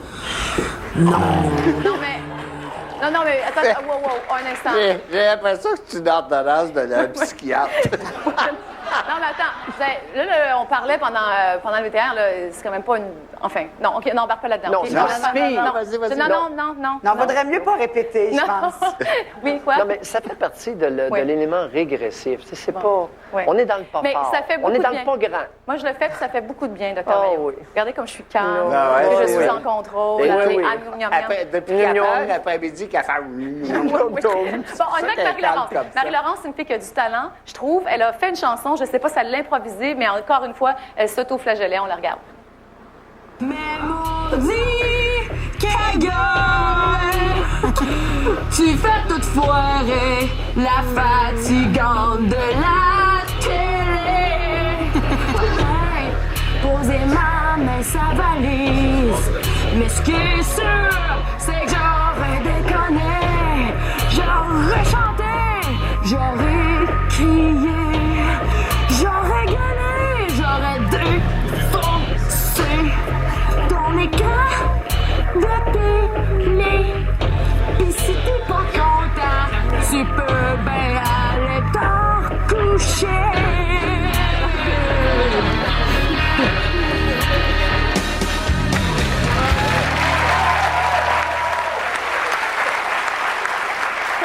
Non, mais attends, wow, un instant. J'ai l'impression que c'est une ordonnance de la psychiatre. Non, mais attends. Là, on parlait pendant le VTR, c'est quand même pas une... Enfin, non, OK, non, on embarque pas là-dedans. Non, okay? c'est vas-y. Non. Non, vaudrait mieux pas répéter, je pense. Oui, quoi? Non, mais ça fait partie de l'élément régressif. C'est pas... On est dans le pas mais fort. Ça fait beaucoup on est dans de bien. le pas grand. Moi, je le fais, puis ça fait beaucoup de bien, Dr. Maillot. Regardez comme je suis calme, je suis en contrôle. Depuis 4 heures, l'après-midi, qu'elle fait... Bon, on a que Marie-Laurence. Marie-Laurence, c'est une fille qui a du talent, je trouve. Elle a fait une chanson, je ne sais pas si elle l'a improvisée, mais encore une fois, elle s'auto-flagellait. On la regarde. Mais maudit Kaggle, tu fais toute foirer la fatigante de la télé. Poser ma main sa valise, mais ce qui est sûr,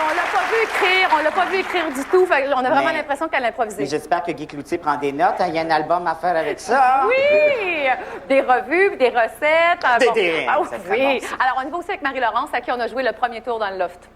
On l'a pas vu écrire du tout. Fait on a vraiment Mais- l'impression qu'elle a improvisé. Mais j'espère que Guy Cloutier prend des notes. Il y a un album à faire avec ça. Oui! Des revues, des recettes. Des- Ah, ça serait oui. bon, ça. Alors, on y va aussi avec Marie-Laurence, à qui on a joué le premier tour dans le loft.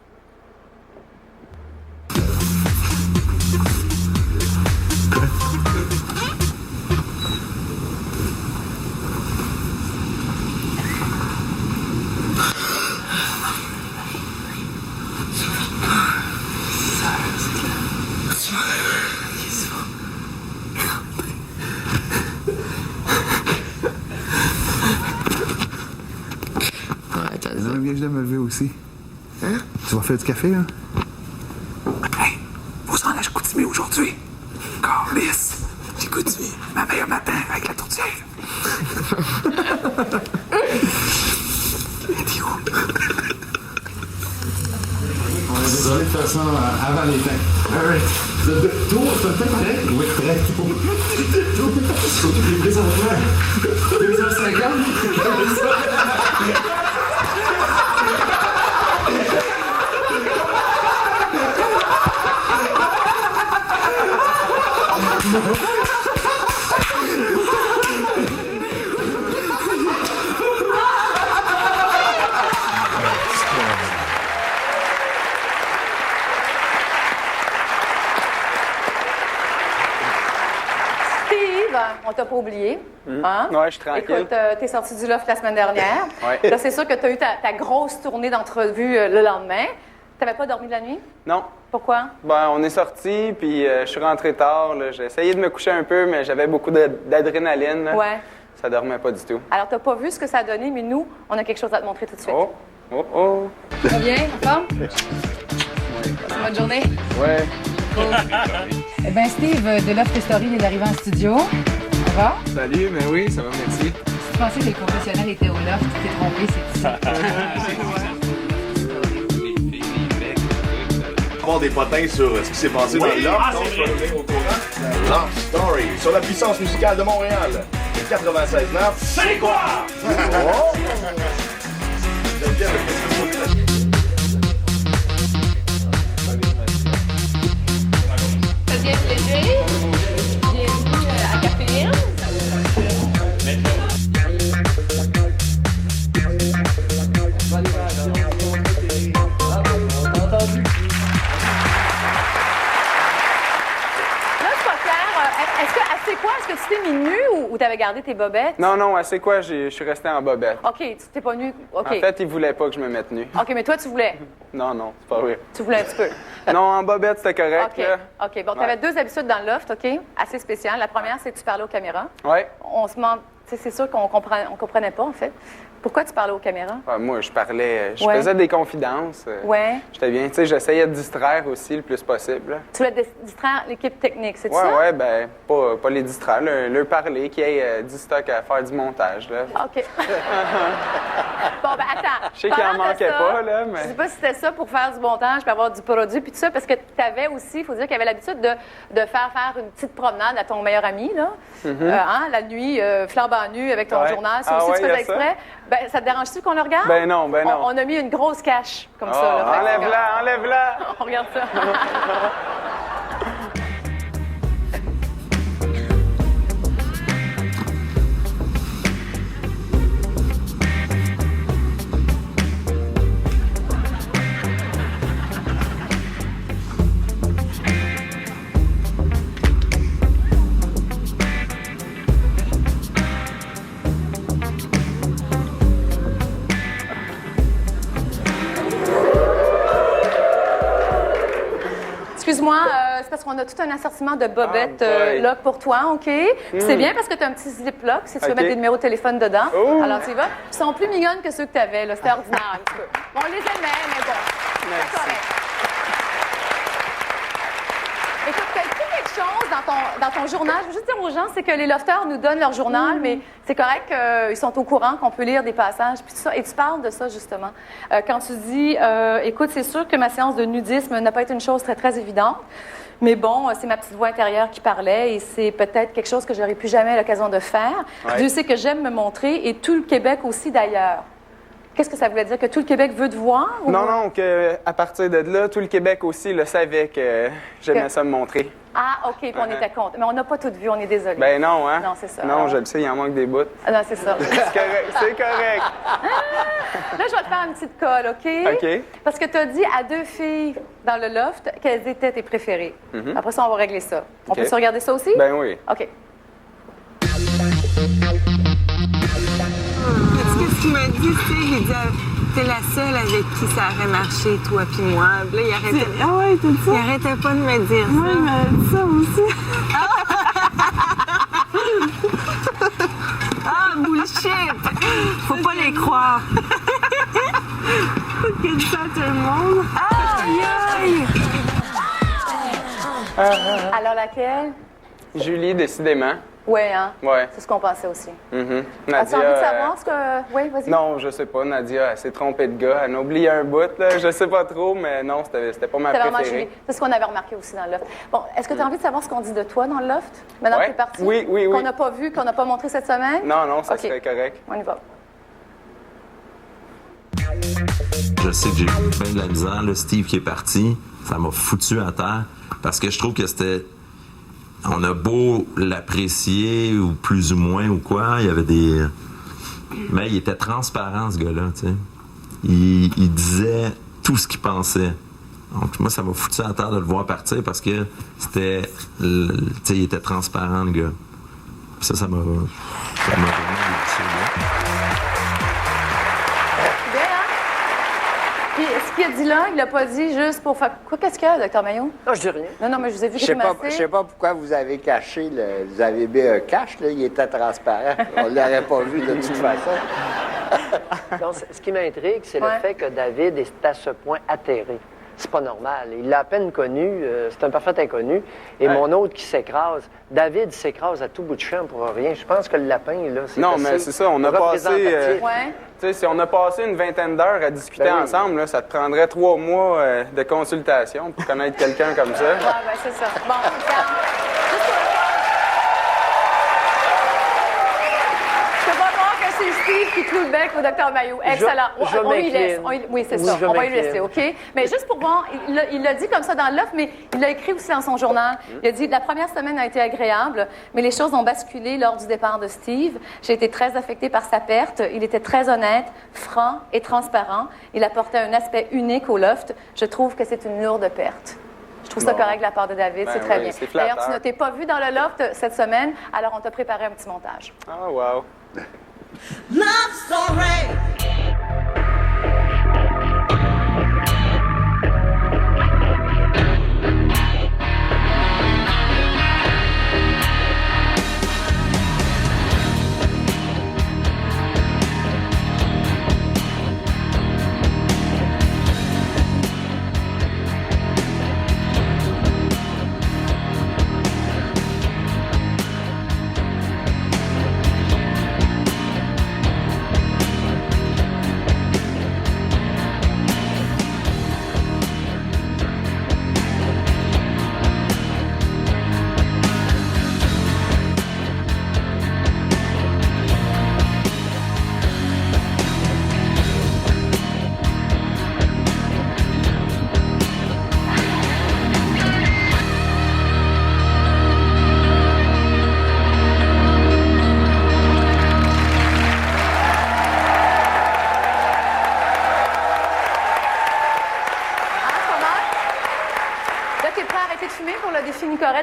J'aimerais bien que je me lever aussi. Hein? Tu vas faire du café, hein? Hey, faut s'en aller à Chicoutimi aujourd'hui. Carlis, Chicoutimi, ma meilleure matin avec la tourtière. On va décider de faire ça avant les temps. Alright. Toi, t'es prêt? Oui, prêt. Surtout que les prises en flair. 2h50. Steve, on t'a pas oublié. Hein? Ouais, je suis tranquille. Écoute, t'es sorti du loft la semaine dernière. Ouais. Là, c'est sûr que t'as eu ta grosse tournée d'entrevues le lendemain. T'avais pas dormi de la nuit? Non. Pourquoi? Ben, on est sortis, puis je suis rentré tard. là. J'ai essayé de me coucher un peu, mais j'avais beaucoup d'adrénaline. là. Ouais. Ça dormait pas du tout. Alors, t'as pas vu ce que ça a donné, mais nous, on a quelque chose à te montrer tout de suite. Oh, oh, oh. Ça va bien, en forme? C'est bonne journée? Ouais. Eh bien, Steve, de Loft Story vient d'arriver en studio. Ça va? Salut, mais oui, ça va, merci. Si tu pensais que les professionnels étaient au Loft, tu t'es trompé, c'est ici. Avoir des potins sur ce qui s'est passé dans le Loft. Loft Story, sur la puissance musicale de Montréal. Le 96.9. C'est quoi? Ça vient de léger. Bienvenue à Caféine. Là, c'est pas clair. Est-ce que tu t'es mis nu ou t'avais gardé tes bobettes? Non, non, c'est quoi? Je suis resté en bobette. OK, tu t'es pas nu. OK. En fait, ils voulaient pas que je me mette nu. OK, mais toi, tu voulais. Non, non, c'est pas vrai. Tu voulais un petit peu. Non, en bobette, c'était correct. OK. là. OK. Bon, tu avais deux habitudes dans le loft, OK? Assez spéciales. La première, c'est que tu parlais aux caméras. Ouais. On se demande, tu sais, c'est sûr qu'on comprenait pas, en fait. Pourquoi tu parlais aux caméras? Moi, je parlais, je Ouais. faisais des confidences. Ouais. J'étais bien. Tu sais, j'essayais de distraire aussi le plus possible. là. Tu voulais distraire l'équipe technique, c'est Ouais, ça? ouais, ben, pas les distraire, leur parler, qu'il y ait du stock à faire du montage, là. OK. Bon, ben attends. Je sais qu'il en Parlant de manquait ça, pas, là, mais- Je sais pas si c'était ça pour faire du montage puis avoir du produit puis tout ça, parce que tu avais aussi, il faut dire qu'il y avait l'habitude de faire une petite promenade à ton meilleur ami, là. Hein, la nuit, flambant nu avec ton Ouais. journal. Ça Ah aussi, ouais, tu y a faisais ça? exprès. Ben, ça te dérange-tu qu'on le regarde? Ben non, ben non. On a mis une grosse cache comme Oh, ça. Là, Fait que enlève-la, enlève-la! On regarde ça. Excuse-moi, c'est parce qu'on a tout un assortiment de bobettes boy. là pour toi, OK? Puis C'est bien parce que tu as un petit zip-lock, si tu veux OK. mettre des numéros de téléphone dedans. Oh. Alors, tu y vas. Ils sont plus mignonnes que ceux que tu avais, là. C'était ordinaire un petit peu. Bon, on les aimait, mais bon. C'est correct. Écoute, tu as écrit quelque chose dans ton journal. Je veux juste dire aux gens, c'est que les lofters nous donnent leur journal, mais c'est correct qu'ils sont au courant qu'on peut lire des passages, puis tout ça. Et tu parles de ça, justement. Quand tu dis, écoute, c'est sûr que ma séance de nudisme n'a pas été une chose très, très évidente, mais bon, c'est ma petite voix intérieure qui parlait et c'est peut-être quelque chose que j'aurais plus jamais l'occasion de faire. Ouais. Dieu sait que j'aime me montrer et tout le Québec aussi, d'ailleurs. Qu'est-ce que ça voulait dire? Que tout le Québec veut te voir? Ou... Non, qu'à partir de là, tout le Québec aussi le savait que j'aimais ça me montrer. Ah, OK, puis on était contre. Mais on n'a pas tout vu, on est désolé. Ben non, hein? Non, c'est ça. Non, je le sais, il en manque des bouts. Ah non, c'est ça. C'est correct, c'est correct. Là, je vais te faire une petite colle, OK? OK. Parce que tu as dit à 2 filles dans le loft qu'elles étaient tes préférées. Après ça, on va régler ça. On peut se regarder ça aussi? Ben oui. OK. Qu'est-ce qu'il m'a dit, tu sais, il dit, t'es la seule avec qui ça aurait marché, toi puis moi. Puis là, il arrêtait... Ah ouais, t'as dit ça? Il arrêtait pas de me dire ça. Moi, il m'a dit ça aussi. Ah, bullshit! Faut pas les croire. Faut qu'il dise ça à tout le monde. Aïe, aïe! Alors, laquelle? Julie, décidément. Oui, hein? Ouais. C'est ce qu'on pensait aussi. Nadia, as-tu envie de savoir ce que... Oui, vas-y. Non, je sais pas. Nadia, elle s'est trompée de gars. Elle a oublié un bout, là. Je sais pas trop, mais non, c'était pas ma C'était vraiment préférée. Julie. C'est ce qu'on avait remarqué aussi dans le loft. Bon, est-ce que tu as envie de savoir ce qu'on dit de toi dans le loft? Maintenant que tu es parti? Oui. Qu'on n'a pas vu, qu'on n'a pas montré cette semaine? Non, ça serait correct. On y va. Je sais que j'ai eu bien de la misère. Le Steve qui est parti, ça m'a foutu à terre parce que je trouve que c'était... On a beau l'apprécier, ou plus ou moins, ou quoi, il y avait des... Mais il était transparent, ce gars-là, tu sais. Il disait tout ce qu'il pensait. Donc, moi, ça m'a foutu à terre de le voir partir parce que c'était... Tu sais, il était transparent, le gars. Puis ça m'a vraiment déçu, là. Puis, ce qu'il a dit là, il l'a pas dit juste pour faire... Quoi, qu'est-ce qu'il y a, Dr. Maillot? Non, je dis rien. Non, mais je vous ai vu Je sais pas pourquoi vous avez caché vous avez mis un cache, là, il était transparent. On l'aurait pas vu de toute façon. Non, ce qui m'intrigue, c'est le fait que David est à ce point atterré. C'est pas normal. Il l'a à peine connu, c'est un parfait inconnu. Et mon autre qui s'écrase, David s'écrase à tout bout de champ pour rien. Je pense que le lapin, là, c'est non, mais c'est ça, on a passé... Tu sais, si on a passé une vingtaine d'heures à discuter ensemble, là, ça te prendrait 3 mois de consultation pour connaître quelqu'un comme ça. Oui, bien, c'est ça. Bon, je peux pas croire que c'est Steve qui cloue le bec au Dr. Maillot. Excellent. On lui laisse. Oui, c'est ça. On va lui laisser, OK? Mais juste pour voir, il l'a dit comme ça dans l'offre, mais il l'a écrit aussi dans son journal. Il a dit « La première semaine a été agréable, mais les choses ont basculé lors du départ de Steve. J'ai été très affectée par sa perte. Il était très honnête, franc et transparent. Il apportait un aspect unique au loft. Je trouve que c'est une lourde perte. » Je trouve ça correct de la part de David, c'est très bien. D'ailleurs, tu ne t'es pas vu dans le loft cette semaine, alors on t'a préparé un petit montage. Ah, wow! Love story.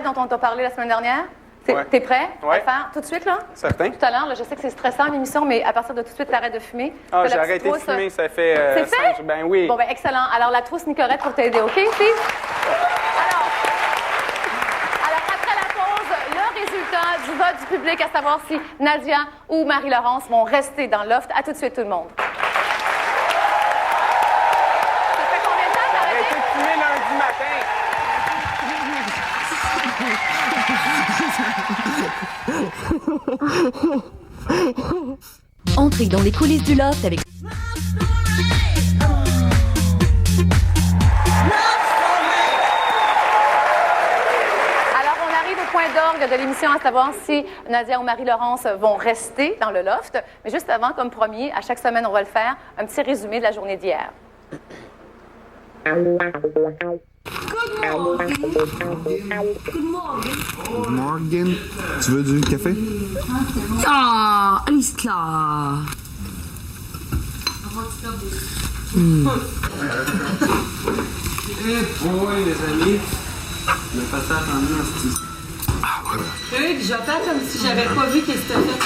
Dont on t'a parlé la semaine dernière? T'es prêt à le faire tout de suite, là? Certain. Tout à l'heure, je sais que c'est stressant l'émission, mais à partir de tout de suite, t'arrêtes de fumer. Ah, j'ai arrêté de fumer, ça fait... C'est fait? Ben oui. Bon, ben excellent. Alors, la trousse Nicorette pour t'aider, OK, Steve? Alors, après la pause, le résultat du vote du public, à savoir si Nadia ou Marie-Laurence vont rester dans le loft. À tout de suite, tout le monde. Ça fait combien de temps que t'as arrêté de fumer lundi matin? Entrez dans les coulisses du loft avec... Alors, on arrive au point d'orgue. l'orgue de l'émission à savoir si Nadia ou Marie-Laurence vont rester dans le loft. Mais juste avant, comme promis, à chaque semaine, on va le faire, un petit résumé de la journée d'hier. Good morning. Tu veux du café? Ah, alles klar. Eh boy, les amis. Le passé attendu en style. Hugues, je vais faire comme si j'avais pas vu qu'est-ce que t'as fait.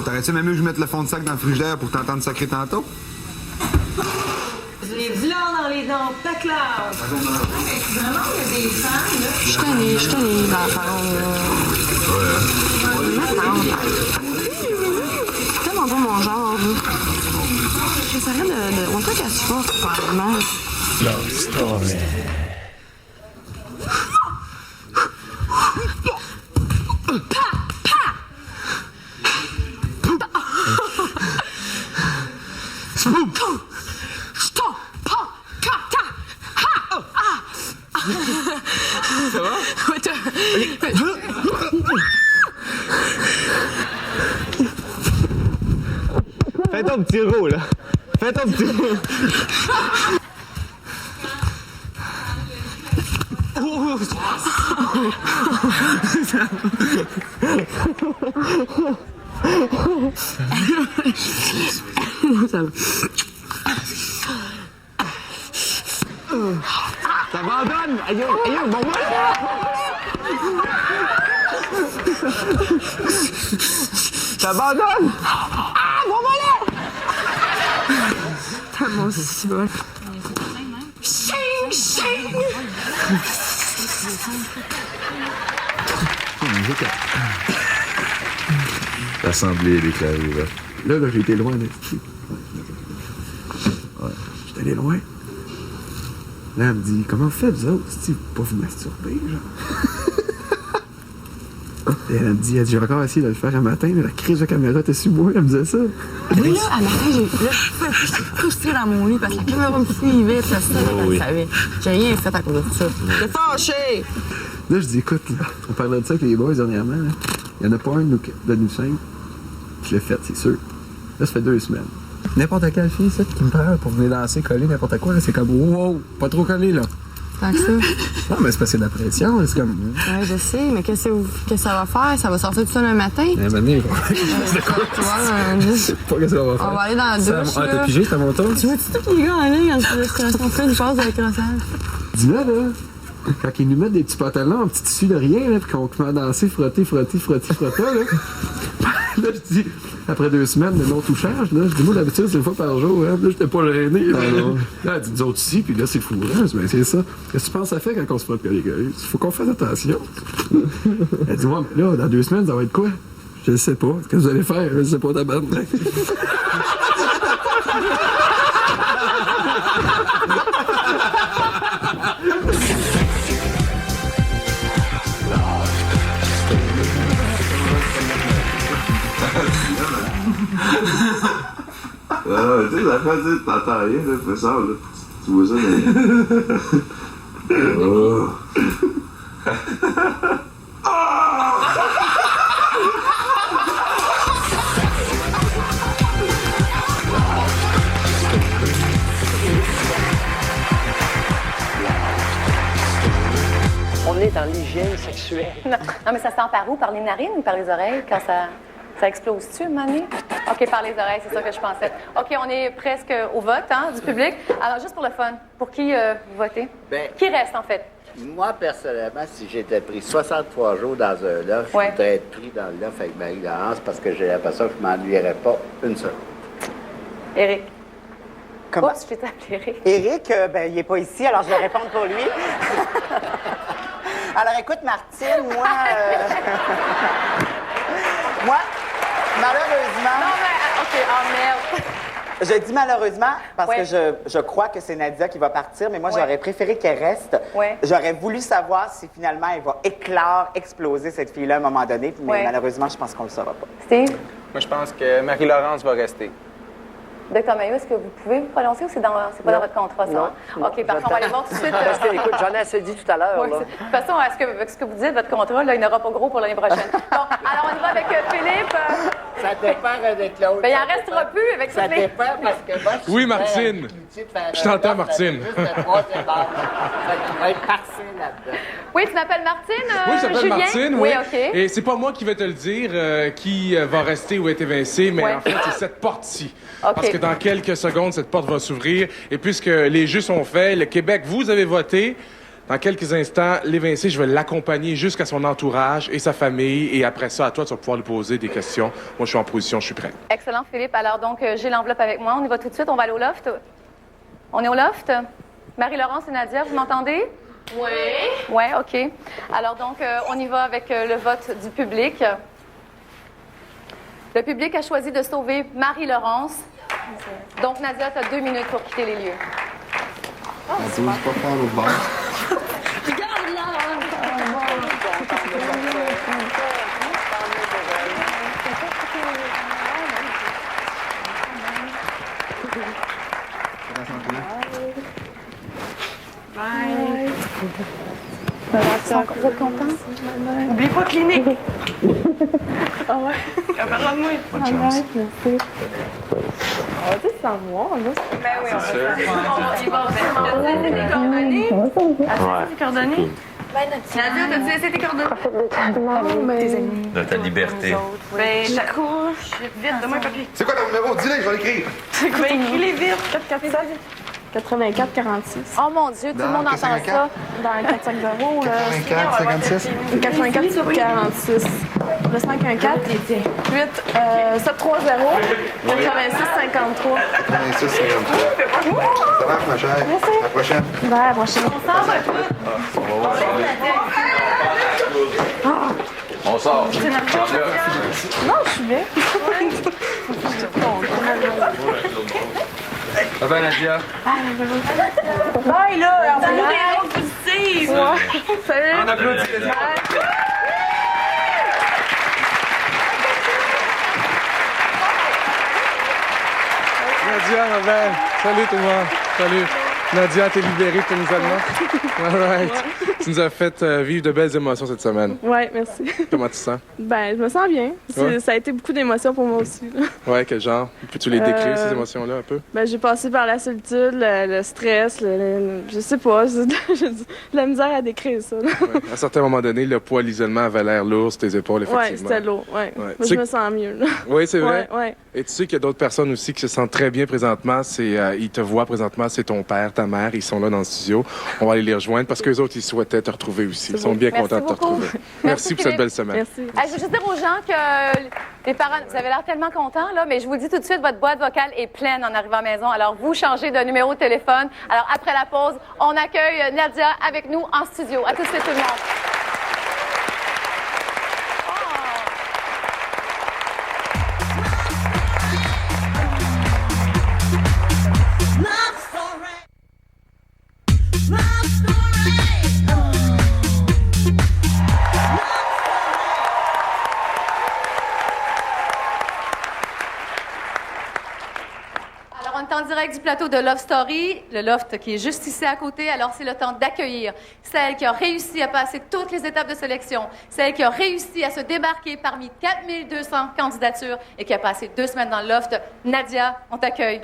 T'aurais-tu même mieux que je mette le fond de sac dans le frigidaire pour t'entendre sacrer tantôt? Je l'ai dit là dans les dents, ta classe. Vraiment, il y a des femmes, là. Je suis tannée d'entendre. C'est tellement pas mon genre, là. J'essaierais de... On peut qu'elle se fasse, probablement. Love Story. Ça va? Oui, Fais ton petit roux, là. Fais ton petit roux. T'abandonnes! Aïe, bon moi! T'abandonnes! Ah, bon voilà! T'as mon cibole. Ching, ching! L'assemblée est déclarée ouverte. Là, j'ai été loin d'être. Ouais, j'étais allé loin. Là, elle me dit, comment vous faites, vous autres? Si vous pas vous masturber, genre. Et elle me dit, j'ai encore essayé de le faire un matin, mais la crise de caméra était sur moi, elle me disait ça. Oui, là, à matin, j'étais frustrée dans mon lit parce que la caméra me suivait, puis la elle savait. J'ai rien fait à cause de ça. J'étais fâchée! Là, je dis, écoute, là, on parlait de ça avec les boys dernièrement, là. Il n'y en a pas un de nous cinq qui l'a fait, c'est sûr. Là, ça fait 2 semaines. N'importe quelle fille, ça, qui me parle pour venir danser, coller, n'importe quoi, là, c'est comme, wow, pas trop collé, là. Tant que ça. Non, mais c'est parce que c'est de la pression, là, c'est comme. Ouais, je sais, mais qu'est-ce que ça va faire? Ça va sortir tout seul un matin? Eh, mamie, c'est quoi? Tu vois, je sais pas qu'est-ce qu'on va faire. On va aller dans la douche. Ah, t'as pigé, c'est à mon tour? Tu vois-tu tous les gars en ligne en situation fait une passe avec le crossage? Dis-là, là, quand ils nous mettent des petits pantalons en petit tissu de rien, là, puis qu'on commence à danser, frotter, là. Là, je dis, après 2 semaines de non-touchage, là, je dis, moi, d'habitude, c'est 1 fois par jour, hein, là, j'étais pas gêné. Là, elle dit, nous autres ici, puis là, c'est fou, hein, ben, c'est ça. Qu'est-ce que tu penses que ça fait quand on se frotte les gars? Il faut qu'on fasse attention. Elle dit, ouais, mais là, dans 2 semaines, ça va être quoi? Je ne sais pas. Qu'est-ce que vous allez faire? Je sais pas, ta bande. Tu sais, la fin, tu t'entends rien, là, fais ça, là. Tu vois ça, mais. Oh. On est dans l'hygiène sexuelle. Non, mais ça sent par où? Par les narines ou par les oreilles quand ça explose-tu, Mané? OK, par les oreilles, c'est ça que je pensais. OK, on est presque au vote du public. Alors, juste pour le fun, pour qui vous votez? Qui reste, en fait? Moi, personnellement, si j'étais pris 63 jours dans un loft, je voudrais être pris dans le loft avec Marie-Laurence parce que j'ai l'impression que je m'ennuierais pas une seule. Éric. Comment? Oh, je t'ai appelé Éric. Éric, il n'est pas ici, alors je vais répondre pour lui. Alors, écoute, Martine, moi, malheureusement... Non, mais... OK, merde. Je dis malheureusement parce que je crois que c'est Nadia qui va partir, mais moi, j'aurais préféré qu'elle reste. J'aurais voulu savoir si finalement elle va exploser cette fille-là à un moment donné, mais malheureusement, je pense qu'on le saura pas. Steve? Moi, je pense que Marie-Laurence va rester. Docteur Mailloux, est-ce que vous pouvez vous prononcer ou c'est pas dans votre contrat, ça? Non. OK, parfait, on va aller voir tout de suite. Parce que, écoute, j'en ai assez dit tout à l'heure. De toute façon, avec ce que vous dites, votre contrat, là, il n'aura pas gros pour l'année prochaine. Bon, alors on y va avec Philippe. Ça dépend avec l'autre. Bien, il n'en restera plus avec ça dépend parce que moi, Oui, Martine. Je t'entends, Martine. Ça va être parfait là-dedans. Oui, tu m'appelles Martine? Oui, je m'appelle Julien? Martine, oui. OK. Et c'est pas moi qui vais te le dire qui va rester ou être évincé, mais en fait, c'est cette porte-ci. OK. Parce que dans quelques secondes, cette porte va s'ouvrir. Et puisque les jeux sont faits, le Québec, vous avez voté. Dans quelques instants, l'évincé, je vais l'accompagner jusqu'à son entourage et sa famille. Et après ça, à toi, tu vas pouvoir lui poser des questions. Moi, je suis en position, je suis prêt. Excellent, Philippe. Alors, donc, j'ai l'enveloppe avec moi. On y va tout de suite. On va aller au loft. On est au loft? Marie-Laurence et Nadia, vous m'entendez? Oui. Oui, OK. Alors, donc, on y va avec le vote du public. Le public a choisi de sauver Marie-Laurence. Donc, Nadia, tu as 2 minutes pour quitter les lieux. C'est pas faire au bord. Regarde là! Bye! Vous êtes content? Oublie pas clinique! Ah ouais? Camarade-moi! Bonne chance. Merci. On va tout savoir, là. Ben oui, on va faire. On y va. T'as-tu laissé tes coordonnées? As-tu tes coordonnées? Nadia, t'as-tu laissé tes coordonnées? Tes amis. De ta liberté. Ben, je couche. Vite, donne-moi un papier. C'est quoi ton numéro? Dis-le, je vais l'écrire. C'est quoi? Écris-les vite. 447 84 46. Oh mon Dieu, tout le monde entend ça. Dans le 450, là. 84 56. 84 46. Le 514 8 730 86 53. 86 53. Ça marche, ma chère. Merci. À la prochaine. Bye, à la prochaine. On sort. Non, je suis bien. Ça va, Nadia? Bye, là. On a des rôles positives. Salut. On applaudit les gens. Nadia, ma belle. Salut tout le monde. Salut. Nadia, t'es libérée de ton isolement? All right. Tu nous as fait vivre de belles émotions cette semaine. Oui, merci. Comment tu te sens? Ben, je me sens bien. Ouais. Ça a été beaucoup d'émotions pour moi aussi. Là. Ouais, quel genre? Peux-tu les décrire, ces émotions-là, un peu? Ben, j'ai passé par la solitude, le stress, je sais pas, j'ai de la misère à décrire ça. Ouais. À un certain moment donné, le poids, l'isolement avait l'air lourd sur tes épaules, effectivement. Oui, c'était lourd, ouais. Ouais. Moi, je me sens mieux, là. Oui, c'est vrai? Ouais. Et tu sais qu'il y a d'autres personnes aussi qui se sentent très bien présentement. Ils te voient présentement, c'est ton père, ta mère, ils sont là dans le studio. On va aller les rejoindre parce qu'eux autres, ils souhaitaient te retrouver aussi. Ils sont bien contents de te retrouver. Merci pour cette belle semaine. Merci. Je veux juste dire aux gens que les parents, vous avez l'air tellement contents, là, mais je vous le dis tout de suite, votre boîte vocale est pleine en arrivant à la maison. Alors, vous changez de numéro de téléphone. Alors, après la pause, on accueille Nadia avec nous en studio. À tout de suite, tout le monde. En direct du plateau de Love Story, le loft qui est juste ici à côté. Alors, c'est le temps d'accueillir celle qui a réussi à passer toutes les étapes de sélection, celle qui a réussi à se démarquer parmi 4200 candidatures et qui a passé 2 semaines dans le loft. Nadia, on t'accueille.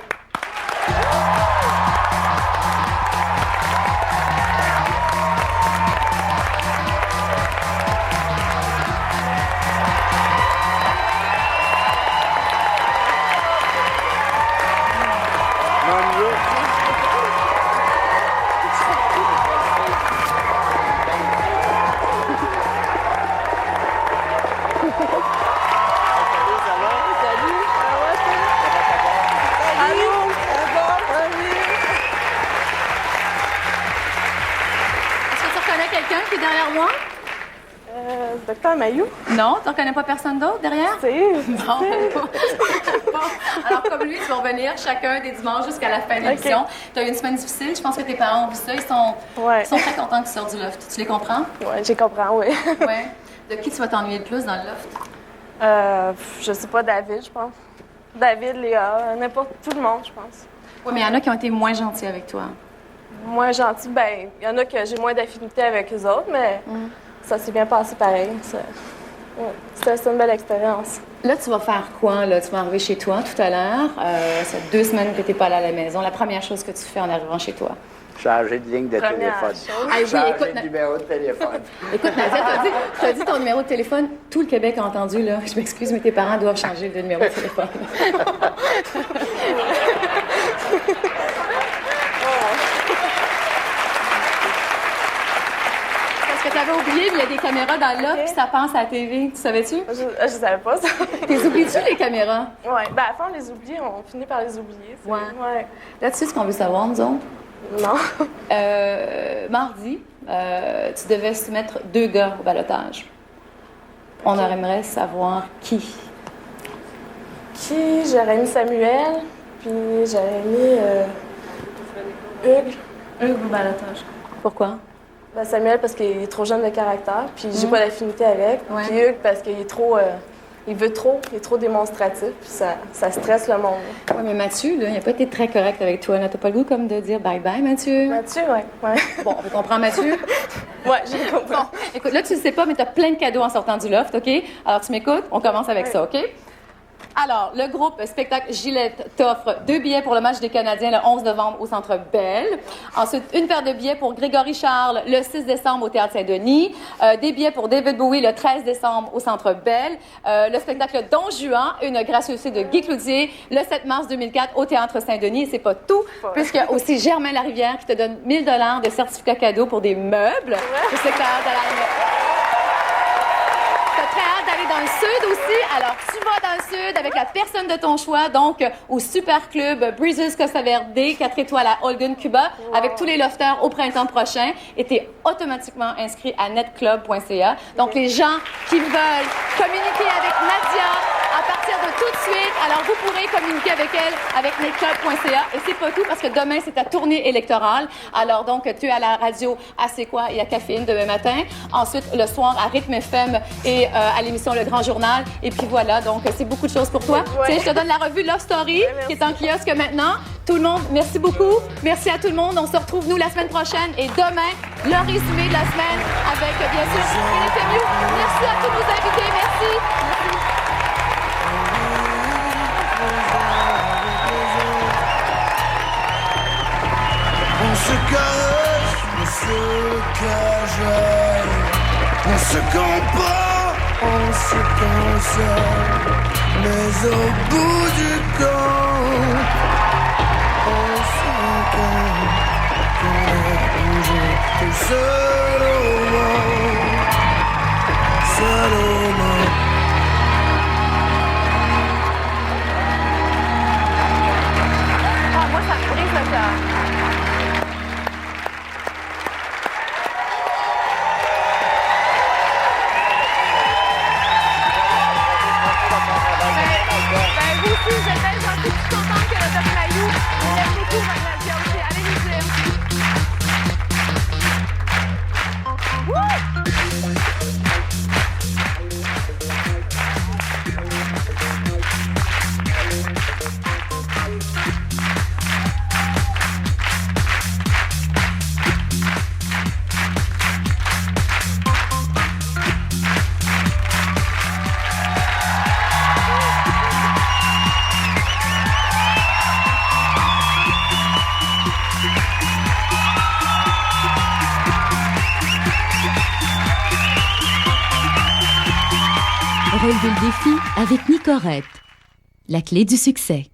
Derrière moi? Docteur Mailloux? Non, tu ne reconnais pas personne d'autre derrière? Non. Bon. Alors, comme lui, tu vas revenir chacun des dimanches jusqu'à la fin de l'émission. Tu as eu une semaine difficile. Je pense que tes parents ont vu ça. Ils sont très contents que tu sortes du loft. Tu les comprends? Oui, je comprends, oui. Ouais. De qui tu vas t'ennuyer le plus dans le loft? Je sais pas, David, je pense. David, Léa, n'importe tout le monde, je pense. Oui, mais il y en a qui ont été moins gentils avec toi. Moins gentils, ben, il y en a que j'ai moins d'affinité avec eux autres, mais ça s'est bien passé pareil. C'était une belle expérience. Là, tu vas faire quoi? Là? Tu vas arriver chez toi tout à l'heure. Ça fait 2 semaines que tu n'es pas allé à la maison. La première chose que tu fais en arrivant chez toi? Changer de ligne de téléphone. Changer de numéro de téléphone. Écoute, Nadia, t'as dit ton numéro de téléphone. Tout le Québec a entendu, là. Je m'excuse, mais tes parents doivent changer de numéro de téléphone. Parce que t'avais oublié, mais il y a des caméras dans le loft, puis ça passe à la TV. Tu savais-tu? Je savais pas ça. T'es oublies-tu, les caméras? Oui. Ben, à la fin, on les oublie. On finit par les oublier. Ouais. Là-dessus, ce qu'on veut savoir, nous autres? Non. Mardi, tu devais soumettre 2 gars au ballottage. On aimerait savoir qui. Qui? J'aurais mis Samuel, puis j'aurais mis Hugues. Hugues au ballottage. Pourquoi? Ben, Samuel, parce qu'il est trop jeune de caractère, puis j'ai pas d'affinité avec. Ouais. Puis Hugues, parce qu'il est trop... il veut trop, il est trop démonstratif, puis ça stresse le monde. Oui, mais Mathieu, là, il n'a pas été très correct avec toi. T'as pas le goût comme de dire bye-bye, Mathieu? Mathieu, oui. Bon, on comprend Mathieu? Oui, j'ai compris. Bon, écoute, là, tu ne sais pas, mais tu as plein de cadeaux en sortant du loft, OK? Alors, tu m'écoutes? On commence avec ça, OK? Alors, le groupe Spectacle Gillette t'offre 2 billets pour le match des Canadiens le 11 novembre au Centre Bell. Ensuite, une paire de billets pour Grégory Charles le 6 décembre au Théâtre Saint-Denis. Des billets pour David Bowie le 13 décembre au Centre Bell. Le spectacle Don Juan, une gracieuseté de Guy Cloutier, le 7 mars 2004 au Théâtre Saint-Denis. Et c'est pas tout, puisqu'il y a aussi Germain Larivière qui te donne 1 000 $ de certificat cadeau pour des meubles. Je sais que t'as hâte d'aller dans le sud aussi. Alors, tu vas dans le sud avec la personne de ton choix, donc au Super Club Breezes Costa Verde, 4 étoiles à Holgun, Cuba, avec tous les lofters au printemps prochain. Et tu es automatiquement inscrit à netclub.ca. Donc, les gens qui veulent communiquer avec Nadia à partir de tout de suite, alors vous pourrez communiquer avec elle avec netclub.ca. Et c'est pas tout, parce que demain, c'est ta tournée électorale. Alors, donc, tu es à la radio à C'est quoi et à Caféine demain matin. Ensuite, le soir, à Rythme FM et à l'émission Le Grand Journal. Et puis voilà, donc c'est beaucoup de choses pour toi. Tu sais, je te donne la revue Love Story qui est en kiosque maintenant. Tout le monde, merci beaucoup. Merci à tout le monde. On se retrouve, nous, la semaine prochaine. Et demain, le résumé de la semaine avec, bien sûr, Philippe Mieux. Merci à tous nos invités. Merci. On se caresse, on se cajole, on se comprend, on se console, mais au bout du compte, on se compte qu'on est toujours tout seul au monde, seul au monde. Ah, moi, ça me brise le cœur. Vous êtes bien gentils, je suis contente que le Dr Mailloux aime beaucoup votre Nadia aussi. Allez nous dire. Relevez le défi avec Nicorette. La clé du succès.